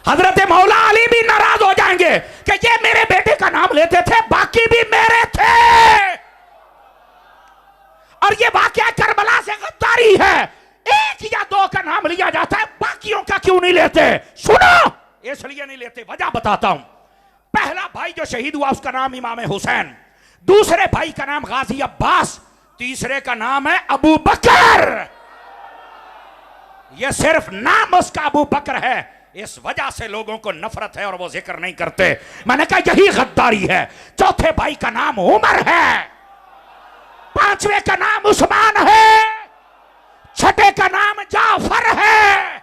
حضرت مولا علی بھی ناراض ہو جائیں گے کہ یہ میرے بیٹے کا نام لیتے تھے، باقی بھی میرے تھے، اور یہ واقعہ کربلا سے غداری ہے، ایک یا دو کا نام لیا جاتا ہے، باقیوں کا کیوں نہیں لیتے؟ سنو، اس لیے نہیں لیتے، وجہ بتاتا ہوں۔ پہلا بھائی جو شہید ہوا اس کا نام امام حسین، دوسرے بھائی کا نام غازی عباس، تیسرے کا نام ہے ابو بکر۔ یہ صرف نام اس کا ابو بکر ہے، اس وجہ سے لوگوں کو نفرت ہے اور وہ ذکر نہیں کرتے۔ میں نے کہا یہی غداری ہے۔ چوتھے بھائی کا نام عمر ہے، پانچویں کا نام عثمان ہے، چھٹے کا نام جعفر ہے،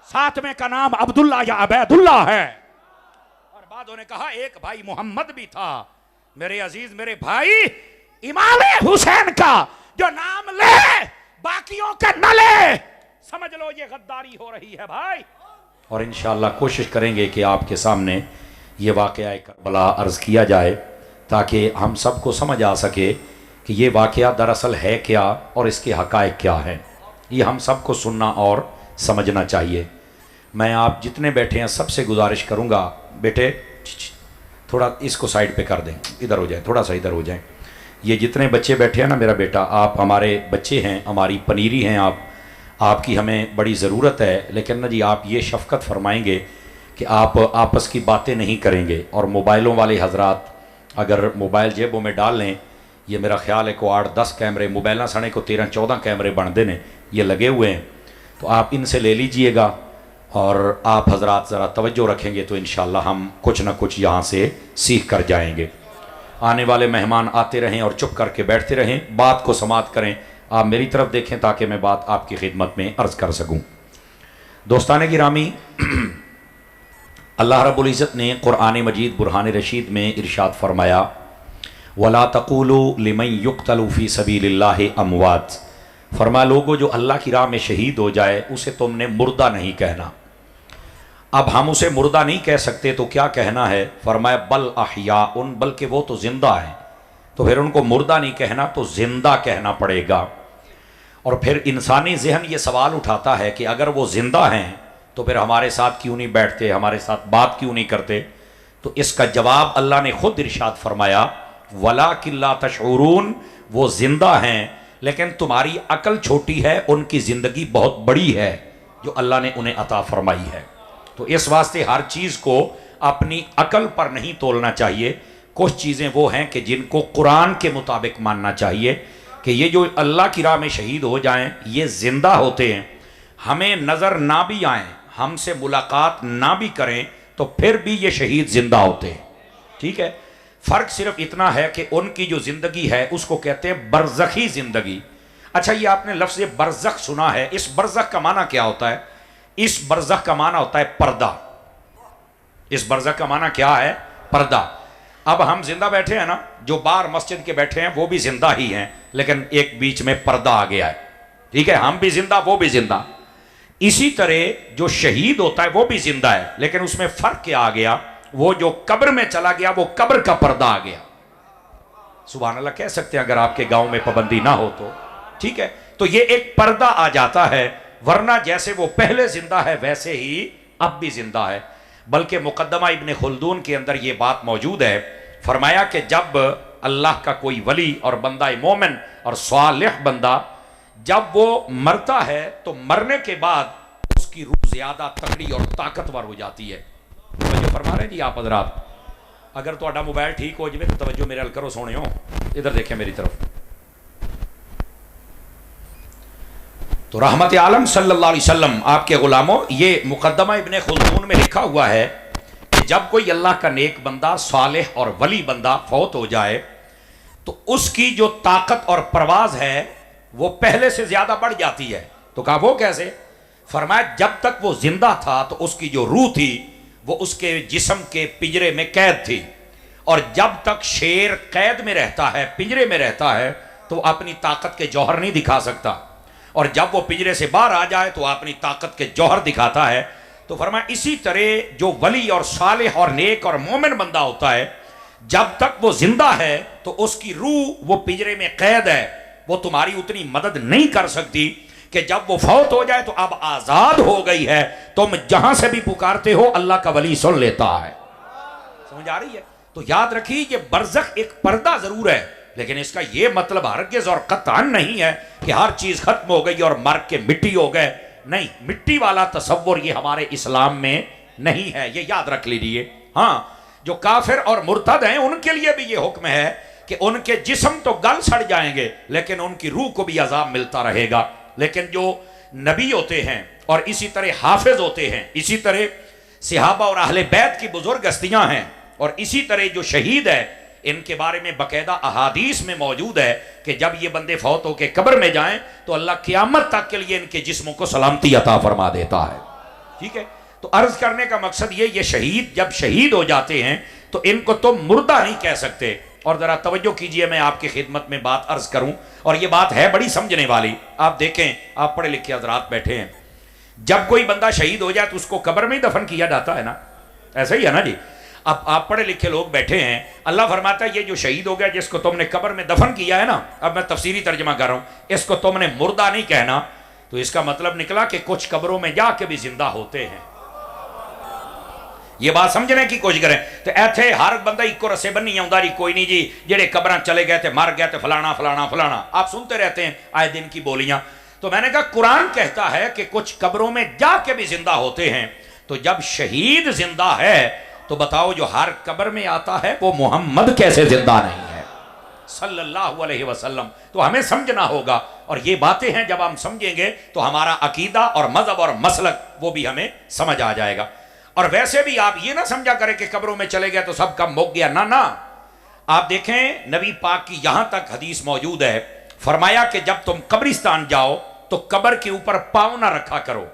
ساتویں کا نام عبداللہ یا عبید اللہ ہے۔ اور بعدوں نے کہا ایک بھائی محمد بھی تھا۔ میرے عزیز میرے بھائی، امام حسین کا جو نام لے باقیوں کا نہ لے، سمجھ لو یہ غداری ہو رہی ہے بھائی۔ اور انشاءاللہ کوشش کریں گے کہ آپ کے سامنے یہ واقعہ کربلا عرض کیا جائے تاکہ ہم سب کو سمجھ آ سکے کہ یہ واقعہ دراصل ہے کیا اور اس کے حقائق کیا ہیں۔ یہ ہم سب کو سننا اور سمجھنا چاہیے۔ میں آپ جتنے بیٹھے ہیں سب سے گزارش کروں گا، بیٹے تھوڑا اس کو سائیڈ پہ کر دیں، ادھر ہو جائیں، تھوڑا سا ادھر ہو جائیں۔ یہ جتنے بچے بیٹھے ہیں نا، میرا بیٹا، آپ ہمارے بچے ہیں، ہماری پنیری ہیں، آپ کی ہمیں بڑی ضرورت ہے، لیکن نا جی آپ یہ شفقت فرمائیں گے کہ آپ آپس کی باتیں نہیں کریں گے، اور موبائلوں والے حضرات اگر موبائل جیبوں میں ڈال لیں، یہ میرا خیال ہے کو 8-10 کیمرے موبائل نہ سنے کو 13-14 کیمرے بن دینے یہ لگے ہوئے ہیں، تو آپ ان سے لے لیجئے گا، اور آپ حضرات ذرا توجہ رکھیں گے تو انشاءاللہ ہم کچھ نہ کچھ یہاں سے سیکھ کر جائیں گے۔ آنے والے مہمان آتے رہیں اور چپ کر کے بیٹھتے رہیں، بات کو سماعت کریں، آپ میری طرف دیکھیں تاکہ میں بات آپ کی خدمت میں عرض کر سکوں۔ دوستان گرامی، اللہ رب العزت نے قرآن مجید برہان رشید میں ارشاد فرمایا وَلَا تَقُولُوا لِمَنْ يُقْتَلُ فِي سَبِيلِ اللَّهِ أَمْوَاتٍ، فرمایا لوگوں جو اللہ کی راہ میں شہید ہو جائے اسے تم نے مردہ نہیں کہنا۔ اب ہم اسے مردہ نہیں کہہ سکتے تو کیا کہنا ہے؟ فرمایا بل احیاء، بلکہ وہ تو زندہ ہیں، تو پھر ان کو مردہ نہیں کہنا تو زندہ کہنا پڑے گا۔ اور پھر انسانی ذہن یہ سوال اٹھاتا ہے کہ اگر وہ زندہ ہیں تو پھر ہمارے ساتھ کیوں نہیں بیٹھتے، ہمارے ساتھ بات کیوں نہیں کرتے؟ تو اس کا جواب اللہ نے خود ارشاد فرمایا وَلَٰكِن لَا تَشْعُرُونَ، وہ زندہ ہیں لیکن تمہاری عقل چھوٹی ہے، ان کی زندگی بہت بڑی ہے جو اللہ نے انہیں عطا فرمائی ہے۔ تو اس واسطے ہر چیز کو اپنی عقل پر نہیں تولنا چاہیے، کچھ چیزیں وہ ہیں کہ جن کو قرآن کے مطابق ماننا چاہیے کہ یہ جو اللہ کی راہ میں شہید ہو جائیں یہ زندہ ہوتے ہیں، ہمیں نظر نہ بھی آئیں، ہم سے ملاقات نہ بھی کریں تو پھر بھی یہ شہید زندہ ہوتے ہیں، ٹھیک ہے؟ فرق صرف اتنا ہے کہ ان کی جو زندگی ہے اس کو کہتے ہیں برزخی زندگی۔ اچھا، یہ آپ نے لفظ برزخ سنا ہے، اس برزخ کا معنی کیا ہوتا ہے؟ اس برزخ کا معنی ہوتا ہے پردہ۔ اس برزخ کا معنی کیا ہے؟ پردہ۔ اب ہم زندہ بیٹھے ہیں نا، جو باہر مسجد کے بیٹھے ہیں وہ بھی زندہ ہی ہیں، لیکن ایک بیچ میں پردہ آ گیا ہے، ٹھیک ہے؟ ہم بھی زندہ، وہ بھی زندہ۔ اسی طرح جو شہید ہوتا ہے وہ بھی زندہ ہے، لیکن اس میں فرق کیا آ گیا؟ وہ جو قبر میں چلا گیا وہ قبر کا پردہ آ گیا۔ سبحان اللہ کہہ سکتے ہیں اگر آپ کے گاؤں میں پابندی نہ ہو تو، ٹھیک ہے؟ تو یہ ایک پردہ آ جاتا ہے، ورنہ جیسے وہ پہلے زندہ ہے ویسے ہی اب بھی زندہ ہے۔ بلکہ مقدمہ ابن خلدون کے اندر یہ بات موجود ہے، فرمایا کہ جب اللہ کا کوئی ولی اور بندہ مومن اور صالح بندہ جب وہ مرتا ہے تو مرنے کے بعد اس کی روح زیادہ تکڑی اور طاقتور ہو جاتی ہے۔ توجہ فرما رہے ہیں جی آپ حضرات؟ اگر تو موبائل ٹھیک ہو جائے تو توجہ میرے حل کرو سونے ہو، ادھر دیکھیں میری طرف۔ تو رحمت عالم صلی اللہ علیہ وسلم آپ کے غلاموں، یہ مقدمہ ابن خلدون میں لکھا ہوا ہے کہ جب کوئی اللہ کا نیک بندہ صالح اور ولی بندہ فوت ہو جائے تو اس کی جو طاقت اور پرواز ہے وہ پہلے سے زیادہ بڑھ جاتی ہے۔ تو کہا وہ کیسے؟ فرمایا جب تک وہ زندہ تھا تو اس کی جو روح تھی وہ اس کے جسم کے پنجرے میں قید تھی، اور جب تک شیر قید میں رہتا ہے، پنجرے میں رہتا ہے، تو اپنی طاقت کے جوہر نہیں دکھا سکتا، اور جب وہ پنجرے سے باہر آ جائے تو اپنی طاقت کے جوہر دکھاتا ہے۔ تو فرمایا اسی طرح جو ولی اور صالح اور نیک اور مومن بندہ ہوتا ہے، جب تک وہ زندہ ہے تو اس کی روح وہ پنجرے میں قید ہے، وہ تمہاری اتنی مدد نہیں کر سکتی کہ جب وہ فوت ہو جائے تو اب آزاد ہو گئی ہے، تم جہاں سے بھی پکارتے ہو اللہ کا ولی سن لیتا ہے۔ سمجھ آ رہی ہے؟ تو یاد رکھیے یہ برزخ ایک پردہ ضرور ہے، لیکن اس کا یہ مطلب ہرگز اور قطعاً نہیں ہے کہ ہر چیز ختم ہو گئی اور مر کے مٹی ہو گئے۔ نہیں، مٹی والا تصور یہ ہمارے اسلام میں نہیں ہے، یہ یاد رکھ لیجیے۔ ہاں، جو کافر اور مرتد ہیں ان کے لیے بھی یہ حکم ہے کہ ان کے جسم تو گل سڑ جائیں گے لیکن ان کی روح کو بھی عذاب ملتا رہے گا۔ لیکن جو نبی ہوتے ہیں اور اسی طرح حافظ ہوتے ہیں، اسی طرح صحابہ اور اہل بیت کی بزرگ ہستیاں ہیں، اور اسی طرح جو شہید ہے، ان کے بارے میں باقاعدہ احادیث میں موجود ہے کہ جب یہ بندے فوت ہو کے قبر میں جائیں تو اللہ قیامت تک کے لیے ان کے جسموں کو سلامتی عطا فرما دیتا ہے۔ ٹھیک ہے؟ تو عرض کرنے کا مقصد یہ شہید جب شہید ہو جاتے ہیں تو ان کو تم مردہ نہیں کہہ سکتے۔ اور ذرا توجہ کیجئے، میں آپ کی خدمت میں بات عرض کروں، اور یہ بات ہے بڑی سمجھنے والی۔ آپ دیکھیں، آپ پڑھے لکھے حضرات بیٹھے ہیں، جب کوئی بندہ شہید ہو جائے تو اس کو قبر میں ہی دفن کیا جاتا ہے نا، ایسا ہی ہے نا جی؟ اب آپ پڑھے لکھے لوگ بیٹھے ہیں، اللہ فرماتا ہے یہ جو شہید ہو گیا جس کو تم نے قبر میں دفن کیا ہے نا، اب میں تفسیری ترجمہ کر رہا ہوں، اس کو تم نے مردہ نہیں کہنا۔ تو اس کا مطلب نکلا کہ کچھ قبروں میں جا کے بھی زندہ ہوتے ہیں۔ یہ بات سمجھنے کی کوشش کریں۔ تو ایتھے ہر بندہ ایک رسے بنی آؤں جی، کوئی نہیں جی جڑے قبراں چلے گئے تھے، مر گئے تھے، فلانا فلانا فلانا، آپ سنتے رہتے ہیں آئے دن کی بولیاں۔ تو میں نے کہا قرآن کہتا ہے کہ کچھ قبروں میں جا کے بھی زندہ ہوتے ہیں۔ تو جب شہید زندہ ہے تو بتاؤ جو ہر قبر میں آتا ہے وہ محمد کیسے زندہ نہیں ہے صلی اللہ علیہ وسلم؟ تو ہمیں سمجھنا ہوگا، اور یہ باتیں ہیں جب ہم سمجھیں گے تو ہمارا عقیدہ اور مذہب اور مسلک وہ بھی ہمیں سمجھ آ جائے گا۔ اور ویسے بھی آپ یہ نہ سمجھا کریں کہ قبروں میں چلے گئے تو سب کم مک گیا، نہ۔ آپ دیکھیں نبی پاک کی یہاں تک حدیث موجود ہے، فرمایا کہ جب تم قبرستان جاؤ تو قبر کے اوپر پاؤں نہ رکھا کرو،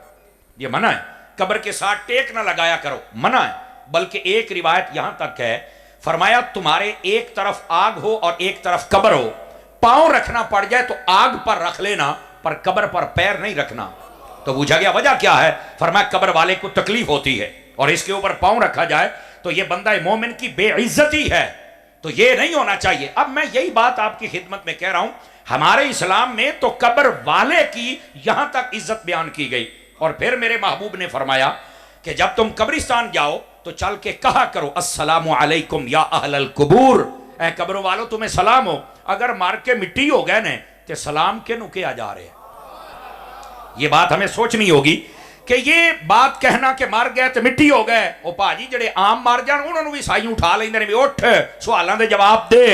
یہ منع ہے۔ قبر کے ساتھ ٹیک نہ لگایا کرو، منع ہے۔ بلکہ ایک روایت یہاں تک ہے، فرمایا تمہارے ایک طرف آگ ہو اور ایک طرف قبر ہو، پاؤں رکھنا پڑ جائے تو آگ پر رکھ لینا، پر قبر پر پیر نہیں رکھنا۔ تو پوچھا گیا وجہ کیا ہے؟ فرمایا قبر والے کو تکلیف ہوتی ہے، اور اس کے اوپر پاؤں رکھا جائے تو یہ بندہ مومن کی بے عزتی ہے، تو یہ نہیں ہونا چاہیے۔ اب میں یہی بات آپ کی خدمت میں کہہ رہا ہوں، ہمارے اسلام میں تو قبر والے کی یہاں تک عزت بیان کی گئی، اور پھر میرے محبوب نے فرمایا کہ جب تم قبرستان جاؤ تو چل کے کہا کرو السلام علیکم یا اہل القبور، اے قبروں والو تمہیں سلام ہو۔ اگر مار کے مٹی ہو گئے نے تو سلام کے نو کیا جا رہے ہیں؟ یہ بات ہمیں سوچنی ہوگی کہ یہ بات کہنا کہ مر گئے تو مٹی ہو گئے، وہ پاجی جڑے عام مر جان انہوں نے بھی سائی اٹھا لیندے نے، بھی اٹھ سوالاں دے جواب دے۔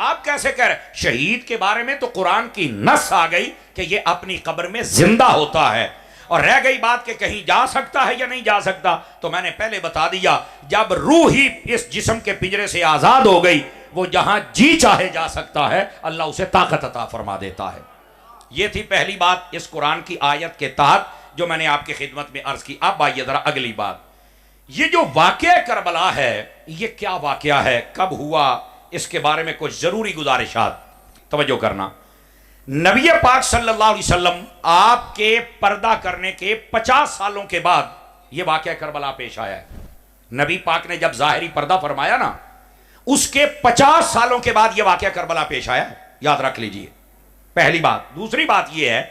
آپ کیسے کہہ رہے؟ شہید کے بارے میں تو قرآن کی نص آ گئی کہ یہ اپنی قبر میں زندہ ہوتا ہے، اور رہ گئی بات کہ کہیں جا سکتا ہے یا نہیں جا سکتا، تو میں نے پہلے بتا دیا جب روح ہی اس جسم کے پنجرے سے آزاد ہو گئی وہ جہاں جی چاہے جا سکتا ہے، اللہ اسے طاقت عطا فرما دیتا ہے۔ یہ تھی پہلی بات اس قرآن کی آیت کے تحت جو میں نے آپ کی خدمت میں عرض کی۔ اب آئیے ذرا اگلی بات، یہ جو واقعہ کربلا ہے یہ کیا واقعہ ہے، کب ہوا، اس کے بارے میں کچھ ضروری گزارشات توجہ کرنا۔ نبی پاک صلی اللہ علیہ وسلم آپ کے پردہ کرنے کے 50 سالوں کے بعد یہ واقعہ کربلا پیش آیا ہے۔ نبی پاک نے جب ظاہری پردہ فرمایا نا، اس کے 50 سالوں کے بعد یہ واقعہ کربلا پیش آیا ہے، یاد رکھ لیجئے، پہلی بات۔ دوسری بات یہ ہے،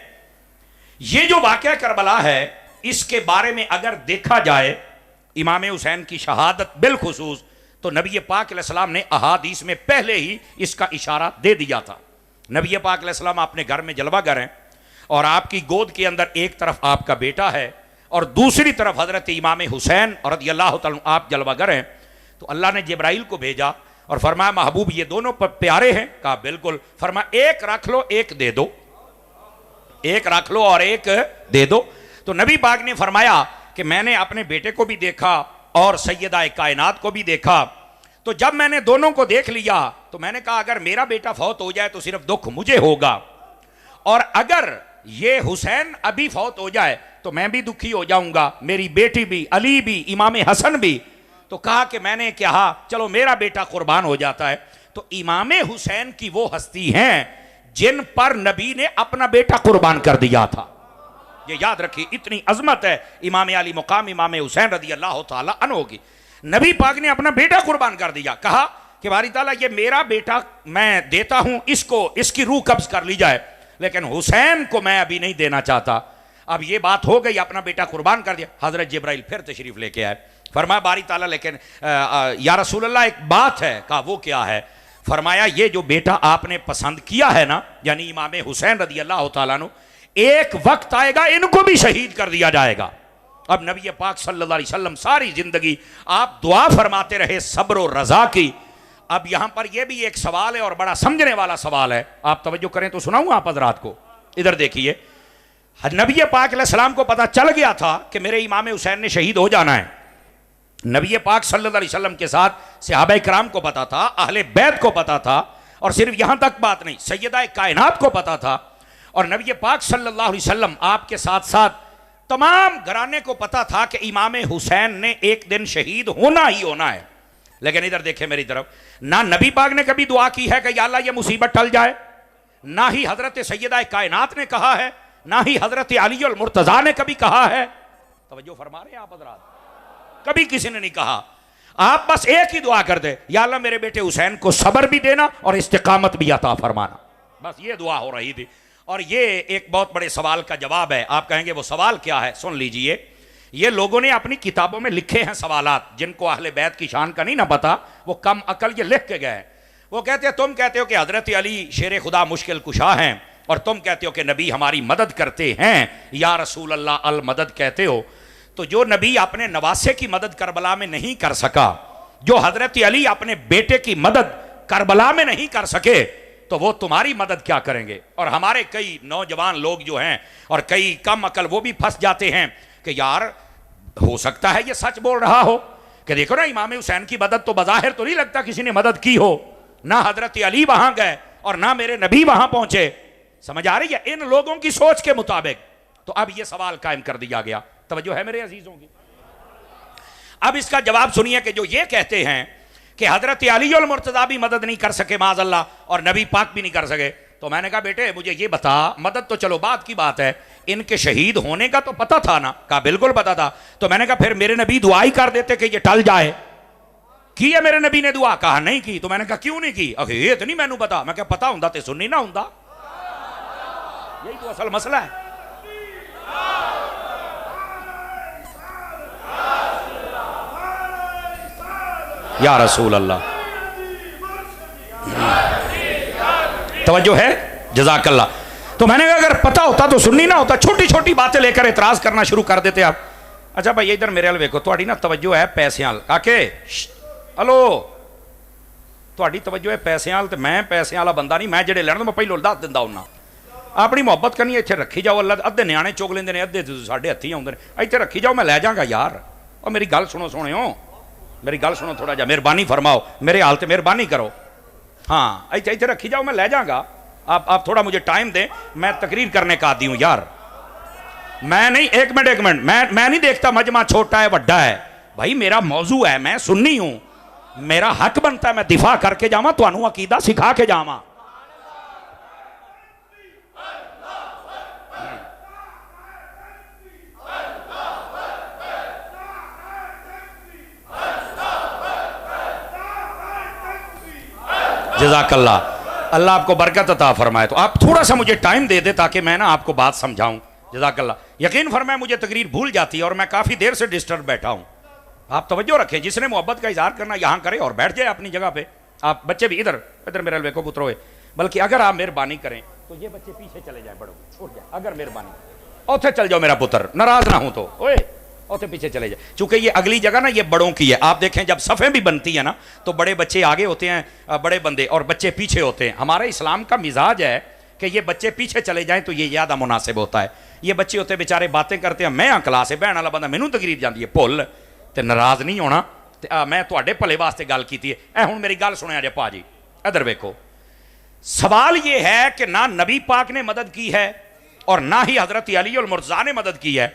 یہ جو واقعہ کربلا ہے اس کے بارے میں اگر دیکھا جائے امام حسین کی شہادت بالخصوص، تو نبی پاک علیہ السلام نے احادیث میں پہلے ہی اس کا اشارہ دے دیا تھا۔ نبی پاک علیہ السلام اپنے گھر میں جلوہ گر ہیں، اور آپ کی گود کے اندر ایک طرف آپ کا بیٹا ہے اور دوسری طرف حضرت امام حسین رضی اللہ تعالیٰ آپ جلوہ گر ہیں۔ تو اللہ نے جبرائیل کو بھیجا اور فرمایا محبوب یہ دونوں پیارے ہیں؟ کہا بالکل۔ فرمایا ایک رکھ لو ایک دے دو، ایک رکھ لو اور ایک دے دو۔ تو نبی پاک نے فرمایا کہ میں نے اپنے بیٹے کو بھی دیکھا اور سیدہ کائنات کو بھی دیکھا، تو جب میں نے دونوں کو دیکھ لیا تو میں نے کہا اگر میرا بیٹا فوت ہو جائے تو صرف دکھ مجھے ہوگا، اور اگر یہ حسین ابھی فوت ہو جائے تو میں بھی دکھی ہو جاؤں گا، میری بیٹی بھی، علی بھی، امام حسن بھی۔ تو کہا کہ میں نے کہا چلو میرا بیٹا قربان ہو جاتا ہے۔ تو امام حسین کی وہ ہستی ہیں جن پر نبی نے اپنا بیٹا قربان کر دیا تھا، یہ یاد رکھیے، اتنی عظمت ہے امام علی مقام امام حسین رضی اللہ تعالیٰ عنہ کی۔ نبی پاک نے اپنا بیٹا قربان کر دیا، کہا کہ باری تعالیٰ یہ میرا بیٹا میں دیتا ہوں، اس کو، اس کی روح قبض کر لی جائے، لیکن حسین کو میں ابھی نہیں دینا چاہتا. اب یہ بات ہو گئی, اپنا بیٹا قربان کر دیا. حضرت جبرائیل پھر تشریف لے کے آئے. فرمایا باری تعالیٰ لیکن یا رسول اللہ ایک بات ہے. کہا وہ کیا ہے؟ فرمایا یہ جو بیٹا آپ نے پسند کیا ہے نا, یعنی امام حسین رضی اللہ تعالیٰ عنہ, ایک وقت آئے گا ان کو بھی شہید کر دیا جائے گا. اب نبی پاک صلی اللہ علیہ وسلم ساری زندگی آپ دعا فرماتے رہے صبر و رضا کی. اب یہاں پر یہ بھی ایک سوال ہے اور بڑا سمجھنے والا سوال ہے, آپ توجہ کریں تو سناؤں آپ حضرات کو. ادھر دیکھیے, نبی پاک علیہ السلام کو پتا چل گیا تھا کہ میرے امام حسین نے شہید ہو جانا ہے. نبی پاک صلی اللہ علیہ وسلم کے ساتھ صحابہ کرام کو پتا تھا, اہل بیت کو پتا تھا, اور صرف یہاں تک بات نہیں, سیدہ کائنات کو پتا تھا, اور نبی پاک صلی اللہ علیہ وسلم آپ کے ساتھ ساتھ تمام گھرانے کو پتا تھا کہ امام حسین نے ایک دن شہید ہونا ہی ہونا ہے. لیکن ادھر دیکھیں میری طرف, نہ نبی پاک نے کبھی دعا کی ہے کہ یا اللہ یہ مصیبت ٹل جائے, نہ ہی حضرت سیدہ کائنات نے کہا ہے, نہ ہی حضرت علی المرتضیٰ نے کبھی کہا ہے. توجہ فرما رہے ہیں آپ حضرات, کبھی کسی نے نہیں کہا. آپ بس ایک ہی دعا کر دے, یا اللہ میرے بیٹے حسین کو صبر بھی دینا اور استقامت بھی عطا فرمانا. بس یہ دعا ہو رہی تھی. اور یہ ایک بہت بڑے سوال کا جواب ہے. آپ کہیں گے وہ سوال کیا ہے؟ سن لیجئے. یہ لوگوں نے اپنی کتابوں میں لکھے ہیں سوالات, جن کو اہل بیت کی شان کا نہیں نہ پتا, وہ کم عقل یہ لکھ کے گئے ہیں. وہ کہتے ہیں تم کہتے ہو کہ حضرت علی شیر خدا مشکل کشا ہیں, اور تم کہتے ہو کہ نبی ہماری مدد کرتے ہیں, یا رسول اللہ المدد کہتے ہو. تو جو نبی اپنے نواسے کی مدد کربلا میں نہیں کر سکا, جو حضرت علی اپنے بیٹے کی مدد کربلا میں نہیں کر سکے, تو وہ تمہاری مدد کیا کریں گے؟ اور ہمارے کئی نوجوان لوگ جو ہیں اور کئی کم عقل وہ بھی پھنس جاتے ہیں کہ یار ہو سکتا ہے یہ سچ بول رہا ہو کہ دیکھو نا امام حسین کی مدد تو بظاہر تو نہیں لگتا کسی نے مدد کی ہو, نہ حضرت علی وہاں گئے اور نہ میرے نبی وہاں پہنچے. سمجھ آ رہی ہے ان لوگوں کی سوچ کے مطابق؟ تو اب یہ سوال قائم کر دیا گیا. توجہ ہے میرے عزیزوں کی؟ اب اس کا جواب سنیے کہ جو یہ کہتے ہیں کہ حضرت علی المرتضیٰ بھی مدد نہیں کر سکے معاذ اللہ, اور نبی پاک بھی نہیں کر سکے, تو میں نے کہا بیٹے مجھے یہ بتا, مدد تو چلو بات کی بات ہے, ان کے شہید ہونے کا تو پتہ تھا نا؟ کہا بالکل پتہ تھا. تو میں نے کہا پھر میرے نبی دعا ہی کر دیتے کہ یہ ٹل جائے. کی ہے میرے نبی نے دعا؟ کہا نہیں کی. تو میں نے کہا کیوں نہیں کی؟ اخی یہ تو نہیں مینوں پتا. میں کہا پتہ ہوندا تے سننی نہ ہوندا. یہی تو اصل مسئلہ ہے. یا رسول اللہ, توجہ ہے؟ جزاک اللہ. تو میں نے کہا اگر پتہ ہوتا تو سننی نہ ہوتا, چھوٹی چھوٹی باتیں لے کر اعتراض کرنا شروع کر دیتے آپ. اچھا بھائی ادھر میرے ویکھو, تہاڈی نا توجہ ہے پیسے وال. کاکے ہلو, تہاڈی توجہ ہے پیسے وال, تے میں پیسے والا بندہ نہیں, میں جڑے لڑن میں پہلو دس دیندا ہوندا. اپنی محبت کرنی ایتھے رکھی جاؤ. اللہ ادھے نیانے چوک لیندے نے, ادھے ساڈے ہتھی آوندے نے. ایتھے رکھی جاؤ, میں لے جاں گا یار. اور میری گل سنو سونےو, میری گل سنو تھوڑا جا, مہربانی فرماؤ, میرے حال تے مہربانی کرو. ہاں ایتھے رکھی جاؤ, میں لے جاں گا. آپ تھوڑا مجھے ٹائم دیں, میں تقریر کرنے کا عادی ہوں یار. میں نہیں, ایک منٹ, میں نہیں دیکھتا مجمع چھوٹا ہے بڑا ہے. بھائی میرا موضوع ہے, میں سنی ہوں, میرا حق بنتا ہے میں دفاع کر کے جاواں, تانوں عقیدہ سکھا کے جاواں. جزاک اللہ, اللہ آپ کو برکت عطا فرمائے. تو آپ تھوڑا سا مجھے ٹائم دے دے تاکہ میں نا آپ کو بات سمجھاؤں. جزاک اللہ. یقین فرمائے مجھے تقریر بھول جاتی ہے اور میں کافی دیر سے ڈسٹرب بیٹھا ہوں. آپ توجہ رکھیں, جس نے محبت کا اظہار کرنا یہاں کرے اور بیٹھ جائے اپنی جگہ پہ. آپ بچے بھی ادھر میرے الوے کو پترو ہے, بلکہ اگر آپ مہربانی کریں تو یہ بچے پیچھے چلے جائیں, بڑوں چھوڑ جائیں, اگر مہربانی. اوتھے چل جاؤ میرا پتر, ناراض نہ ہوں تو اوے اوتھے پیچھے چلے جائیں, چونکہ یہ اگلی جگہ نا یہ بڑوں کی ہے. آپ دیکھیں جب صفیں بھی بنتی ہیں نا تو بڑے بچے آگے ہوتے ہیں, بڑے بندے, اور بچے پیچھے ہوتے ہیں. ہمارے اسلام کا مزاج ہے کہ یہ بچے پیچھے چلے جائیں تو یہ زیادہ مناسب ہوتا ہے. یہ بچے ہوتے بیچارے باتیں کرتے ہیں, میں کلاس بہن والا بندہ, مینوں تقریر جاندی ہے بھول, تے ناراض نہیں ہونا. میں تواڈے بھلے واسطے گل کیتی ہے. اے ہن میری گل سنیا جے پا جی, ادھر ویکھو. سوال یہ ہے کہ نہ نبی پاک نے مدد کی ہے اور نہ ہی حضرت علی المرتضیٰ نے مدد کی ہے.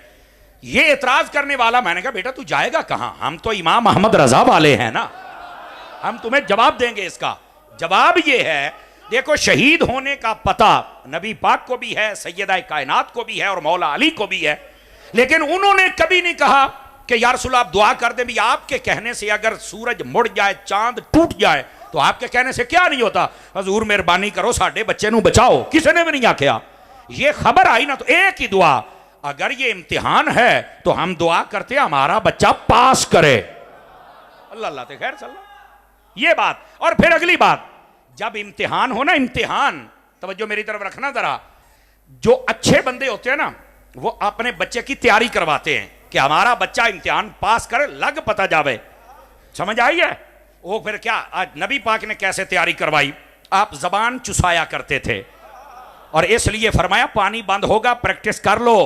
یہ اعتراض کرنے والا, میں نے کہا بیٹا تو جائے گا کہاں؟ ہم تو امام احمد رضا والے ہیں نا, ہم تمہیں جواب دیں گے. اس کا جواب یہ ہے, دیکھو شہید ہونے کا پتہ نبی پاک کو بھی ہے, سیدہ کائنات کو بھی ہے, اور مولا علی کو بھی ہے, لیکن انہوں نے کبھی نہیں کہا کہ یا رسول اللہ آپ دعا کر دیں. بھی آپ کے کہنے سے اگر سورج مڑ جائے, چاند ٹوٹ جائے, تو آپ کے کہنے سے کیا نہیں ہوتا, حضور مہربانی کرو ساڈے بچے نو بچاؤ. کسی نے بھی نہیں آکھیا. یہ خبر آئی نا تو ایک ہی دعا، اگر یہ امتحان ہے تو ہم دعا کرتے ہیں ہمارا بچہ پاس کرے. اللہ اللہ تے خیر صلی اللہ. یہ بات. اور پھر اگلی بات، جب امتحان ہو نا، امتحان، توجہ میری طرف رکھنا ذرا، جو اچھے بندے ہوتے ہیں نا وہ اپنے بچے کی تیاری کرواتے ہیں کہ ہمارا بچہ امتحان پاس کرے، لگ پتہ جاوے. سمجھ آئی ہے؟ وہ پھر کیا، آج نبی پاک نے کیسے تیاری کروائی؟ آپ زبان چسایا کرتے تھے اور اس لیے فرمایا پانی بند ہوگا، پریکٹس کر لو.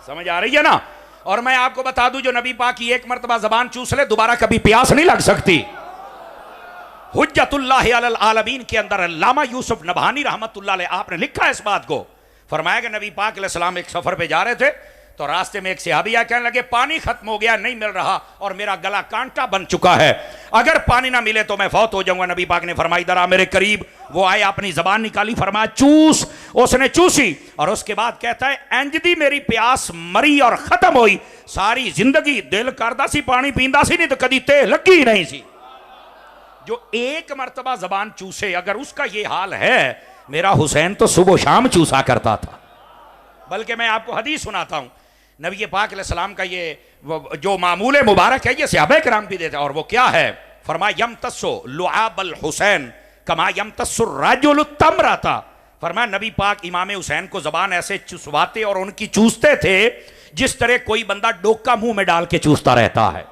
سمجھ آ رہی ہے نا؟ اور میں آپ کو بتا دوں جو نبی پاک کی ایک مرتبہ زبان چوس لے دوبارہ کبھی پیاس نہیں لگ سکتی. حجت اللہ علی العالمین کے اندر علامہ یوسف نبہانی رحمت اللہ علیہ آپ نے لکھا اس بات کو. فرمایا کہ نبی پاک علیہ السلام ایک سفر پہ جا رہے تھے تو راستے میں ایک صحابی آئے، کہنے لگے پانی ختم ہو گیا، نہیں مل رہا اور میرا گلا کانٹا بن چکا ہے، اگر پانی نہ ملے تو میں فوت ہو جاؤں گا. نبی پاک نے فرمائی ذرا میرے قریب. وہ آئے، اپنی زبان نکالی، فرمایا چوس. اس نے چوسی اور اس کے بعد کہتا ہے انج دی میری پیاس مری اور ختم ہوئی، ساری زندگی دل کردا سی پانی پیندا سی نہیں تو کدی تے لگی نہیں سی. جو ایک مرتبہ زبان چوسے اگر اس کا یہ حال ہے، میرا حسین تو صبح و شام چوسا کرتا تھا. بلکہ میں آپ کو حدیث سناتا ہوں، نبی پاک علیہ السلام کا یہ جو معمول مبارک ہے یہ صحابہ کرام بھی دیتے ہیں، اور وہ کیا ہے؟ فرمایا یمتص لعاب الحسین کما یمتص الرجل التمرۃ. فرمایا نبی پاک امام حسین کو زبان ایسے چسواتے اور ان کی چوستے تھے جس طرح کوئی بندہ ڈوکا منہ میں ڈال کے چوستا رہتا ہے.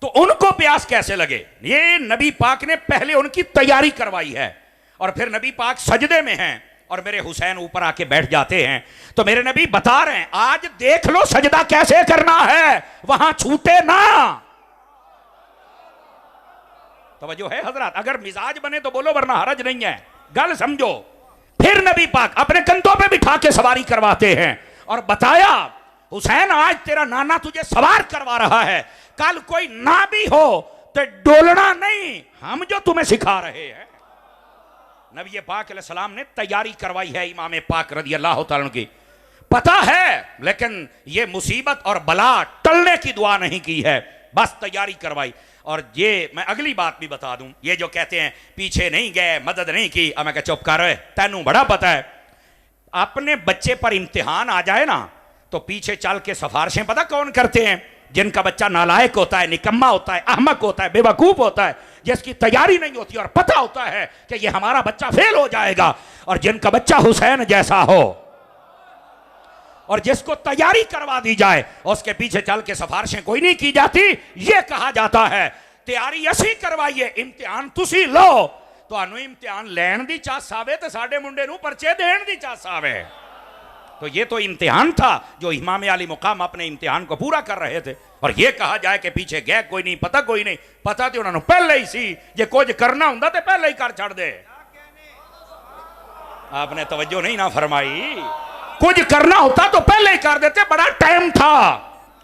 تو ان کو پیاس کیسے لگے؟ یہ نبی پاک نے پہلے ان کی تیاری کروائی ہے. اور پھر نبی پاک سجدے میں ہیں اور میرے حسین اوپر آ کے بیٹھ جاتے ہیں تو میرے نبی بتا رہے ہیں آج دیکھ لو سجدہ کیسے کرنا ہے، وہاں چھوٹے نہ. توجہ ہے حضرات؟ اگر مزاج بنے تو بولو ورنہ حرج نہیں ہے، گل سمجھو. پھر نبی پاک اپنے کندھوں پہ بٹھا کے سواری کرواتے ہیں اور بتایا حسین آج تیرا نانا تجھے سوار کروا رہا ہے، کل کوئی نہ بھی ہو تو ڈولنا نہیں، ہم جو تمہیں سکھا رہے ہیں. نبی پاک علیہ السلام نے تیاری کروائی ہے امام پاک رضی اللہ تعالیٰ کی. پتہ ہے لیکن یہ مصیبت اور بلا ٹلنے کی دعا نہیں کی ہے، بس تیاری کروائی. اور یہ میں اگلی بات بھی بتا دوں، یہ جو کہتے ہیں پیچھے نہیں گئے، مدد نہیں کی، اب میں کہ چپ کر رہے، تینوں بڑا پتہ ہے. اپنے بچے پر امتحان آ جائے نا تو پیچھے چل کے سفارشیں پتہ کون کرتے ہیں؟ جن کا بچہ نالائق ہوتا ہے، نکما ہوتا ہے، احمق ہوتا ہے، بے وقوف ہوتا ہے، جس کی تیاری نہیں ہوتی اور پتہ ہوتا ہے کہ یہ ہمارا بچہ فیل ہو جائے گا. اور جن کا بچہ حسین جیسا ہو اور جس کو تیاری کروا دی جائے اس کے پیچھے چل کے سفارشیں کوئی نہیں کی جاتی. یہ کہا جاتا ہے تیاری اسی کروائیے، امتحان تسی لو. تو انو امتحان لین دی چاس آوے تو ساڑے منڈے نو پرچے دین دی چاس آوے. تو یہ تو امتحان تھا جو امام علی مقام اپنے امتحان کو پورا کر رہے تھے. اور یہ کہا جائے کہ پیچھے گئے کوئی نہیں، پتہ کوئی نہیں، پتہ تو انہوں نے پہلے ہی سی، یہ کچھ کرنا ہوں تو پہلے ہی کر چھڑ دے. آپ نے توجہ نہیں نہ فرمائی، کچھ کرنا ہوتا تو پہلے ہی کر دیتے، بڑا ٹائم تھا.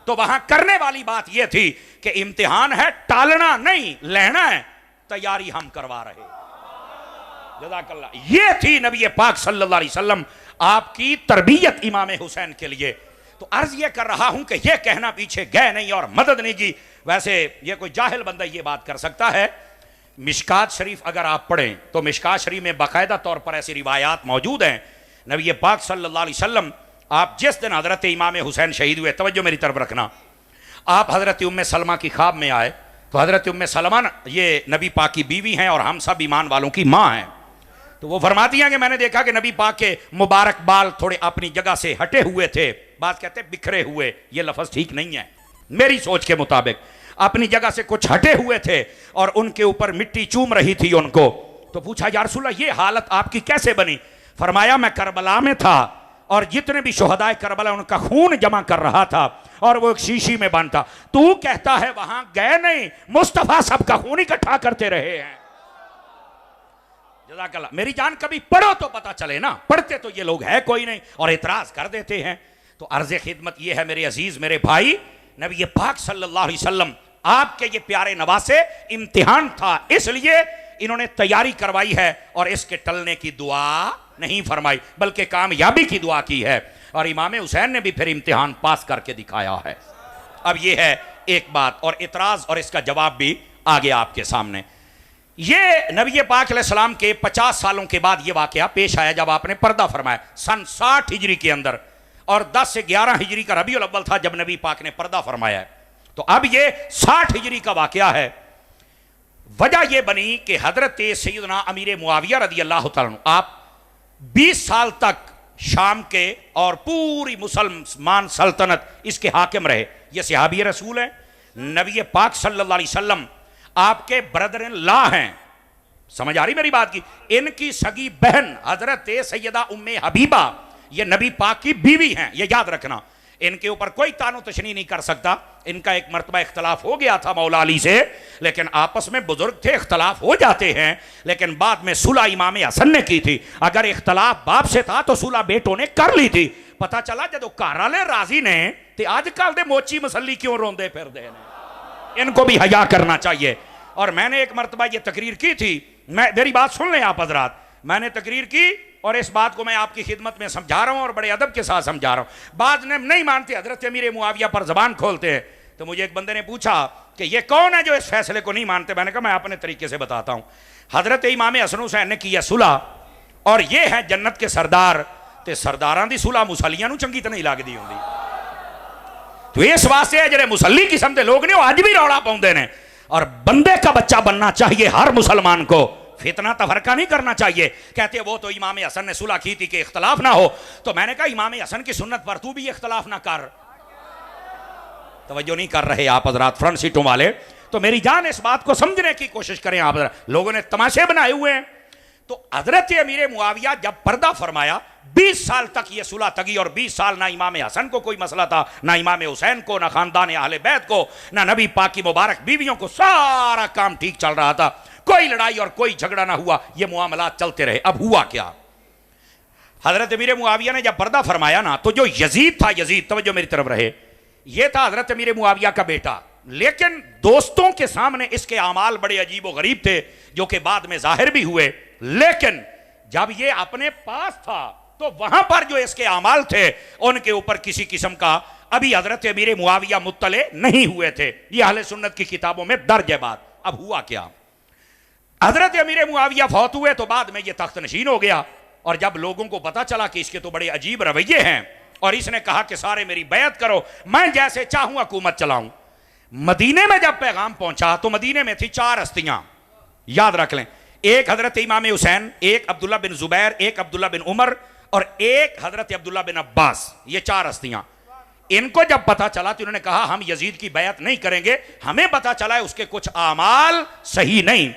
تو وہاں کرنے والی بات یہ تھی کہ امتحان ہے، ٹالنا نہیں، لینا ہے، تیاری ہم کروا رہے. جزاک اللہ. یہ تھی نبی پاک صلی اللہ علیہ وسلم آپ کی تربیت امام حسین کے لیے. تو عرض یہ کر رہا ہوں کہ یہ کہنا پیچھے گئے نہیں اور مدد نہیں کی، ویسے یہ کوئی جاہل بندہ یہ بات کر سکتا ہے. مشکات شریف اگر آپ پڑھیں تو مشکات شریف میں باقاعدہ طور پر ایسی روایات موجود ہیں. نبی پاک صلی اللہ علیہ وسلم آپ جس دن حضرت امام حسین شہید ہوئے، توجہ میری طرف رکھنا، آپ حضرت ام سلمہ کی خواب میں آئے. تو حضرت ام سلمہ یہ نبی پاک کی بیوی ہیں اور ہم سب ایمان والوں کی ماں ہیں. تو وہ فرماتی ہیں کہ میں نے دیکھا کہ نبی پاک کے مبارک بال تھوڑے اپنی جگہ سے ہٹے ہوئے تھے، بات کہتے ہیں بکھرے ہوئے، یہ لفظ ٹھیک نہیں ہے میری سوچ کے مطابق، اپنی جگہ سے کچھ ہٹے ہوئے تھے اور ان کے اوپر مٹی چوم رہی تھی ان کو. تو پوچھا یا رسول اللہ یہ حالت آپ کی کیسے بنی؟ فرمایا میں کربلا میں تھا اور جتنے بھی شہدائے کربلا ان کا خون جمع کر رہا تھا اور وہ ایک شیشی میں بند تھا. تو کہتا ہے وہاں گئے نہیں، مصطفیٰ سب کا خون اکٹھا کرتے رہے ہیں. جزاک اللہ. میری جان کبھی پڑھو تو پتہ چلے نا، پڑھتے تو یہ لوگ ہے کوئی نہیں اور اعتراض کر دیتے ہیں. تو عرض خدمت یہ ہے میرے عزیز میرے بھائی، نبی پاک صلی اللہ علیہ وسلم آپ کے یہ پیارے نواسے امتحان تھا، اس لیے انہوں نے تیاری کروائی ہے اور اس کے ٹلنے کی دعا نہیں فرمائی بلکہ کامیابی کی دعا کی ہے. اور امام حسین نے بھی پھر امتحان پاس کر کے دکھایا ہے. اب یہ ہے ایک بات، اور اعتراض اور اس کا جواب بھی آگے آپ کے سامنے. یہ نبی پاک علیہ السلام کے 50 سالوں کے بعد یہ واقعہ پیش آیا جب آپ نے پردہ فرمایا سن 60 ہجری کے اندر، اور 10 سے 11 ہجری کا ربیع الاول تھا جب نبی پاک نے پردہ فرمایا ہے. تو اب یہ 60 ہجری کا واقعہ ہے. وجہ یہ بنی کہ حضرت سیدنا امیر معاویہ رضی اللہ تعالیٰ عنہ آپ 20 سال تک شام کے اور پوری مسلمان سلطنت اس کے حاکم رہے. یہ صحابی رسول ہیں، نبی پاک صلی اللہ علیہ وسلم آپ کے بردر لا ہیں. سمجھ آ رہی میری بات کی؟ ان کی سگی بہن حضرت سیدہ ام حبیبہ یہ نبی پاک کی بیوی ہیں، یہ یاد رکھنا. ان کے اوپر کوئی تانو تشنیع نہیں کر سکتا. ان کا ایک مرتبہ اختلاف ہو گیا تھا مولا علی سے، لیکن آپس میں بزرگ تھے، اختلاف ہو جاتے ہیں، لیکن بعد میں صلح امام حسن نے کی تھی. اگر اختلاف باپ سے تھا تو صلح بیٹوں نے کر لی تھی. پتہ چلا جدو گھر والے راضی نے تے آج کل دے موچی مسلی کیوں روندے پھر دے نے؟ ان کو بھی حیا کرنا چاہیے. اور میں نے ایک مرتبہ یہ تقریر کی تھی، میری بات سن لیں آپ حضرات، میں نے تقریر کی اور اس بات کو میں آپ کی خدمت میں سمجھا رہا ہوں اور بڑے ادب کے ساتھ سمجھا رہا ہوں. بعض نے نہیں مانتے، حضرت امیر معاویہ پر زبان کھولتے ہیں. تو مجھے ایک بندے نے پوچھا کہ یہ کون ہے جو اس فیصلے کو نہیں مانتے؟ میں نے کہا میں اپنے طریقے سے بتاتا ہوں. حضرت امام حسن حسین نے کی ہے صلح، اور یہ ہے جنت کے سردار، تے سرداراں دی صلح مسلیاں نو چنگی تے نہیں لگدی ہوندی. تو اس واسطے جڑے مسلی قسم دے لوگ نے وہ اج بھی روڑا پاؤندے نے. اور بندے کا بچہ بننا چاہیے ہر مسلمان کو، فتنہ تفرقہ نہیں کرنا چاہیے. کہتے وہ تو امام حسن نے صلح کی تھی کہ اختلاف نہ ہو. تو میں نے کہا امام حسن کی سنت پر تو بھی اختلاف نہ کر. توجہ نہیں کر رہے آپ حضرات فرنٹ سیٹوں والے. تو میری جان اس بات کو سمجھنے کی کوشش کریں آپ حضرات. لوگوں نے تماشے بنائے ہوئے ہیں. تو حضرت امیر معاویہ جب پردہ فرمایا 20 سال تک یہ صلح تگی، اور 20 سال نہ امام حسن کو کوئی مسئلہ تھا، نہ امام حسین کو، نہ خاندان اہل بیت کو، نہ نبی پاک کی مبارک بیویوں کو. سارا کام ٹھیک چل رہا تھا، کوئی لڑائی اور کوئی جھگڑا نہ ہوا. یہ معاملات چلتے رہے. اب ہوا کیا؟ حضرت امیر معاویہ نے جب پردہ فرمایا نا، تو جو یزید تھا، یزید توجہ میری طرف رہے، یہ تھا حضرت امیر معاویہ کا بیٹا. لیکن دوستوں کے سامنے اس کے اعمال بڑے عجیب و غریب تھے، جو کہ بعد میں ظاہر بھی ہوئے. لیکن جب یہ اپنے پاس تھا تو وہاں پر جو اس کے اعمال تھے ان کے اوپر کسی قسم کا ابھی حضرت امیر معاویہ مطلع نہیں ہوئے تھے. یہ اہل سنت کی کتابوں میں درج ہے بات. اب ہوا کیا؟ حضرت امیر معاویہ فوت ہوئے تو بعد میں یہ تخت نشین ہو گیا. اور جب لوگوں کو پتا چلا کہ اس کے تو بڑے عجیب رویے ہیں، اور اس نے کہا کہ سارے میری بیعت کرو، میں جیسے چاہوں حکومت چلاؤں. مدینے میں جب پیغام پہنچا تو مدینے میں تھی 4 ہستیاں، یاد رکھ لیں. ایک حضرت امام حسین، ایک عبداللہ بن زبیر، ایک عبداللہ بن عمر، اور ایک حضرت عبداللہ بن عباس. یہ 4 ہستیاں. ان کو جب پتا چلا تو انہوں نے کہا ہم یزید کی بیعت نہیں کریں گے. ہمیں پتا چلا ہے اس کے کچھ اعمال صحیح نہیں،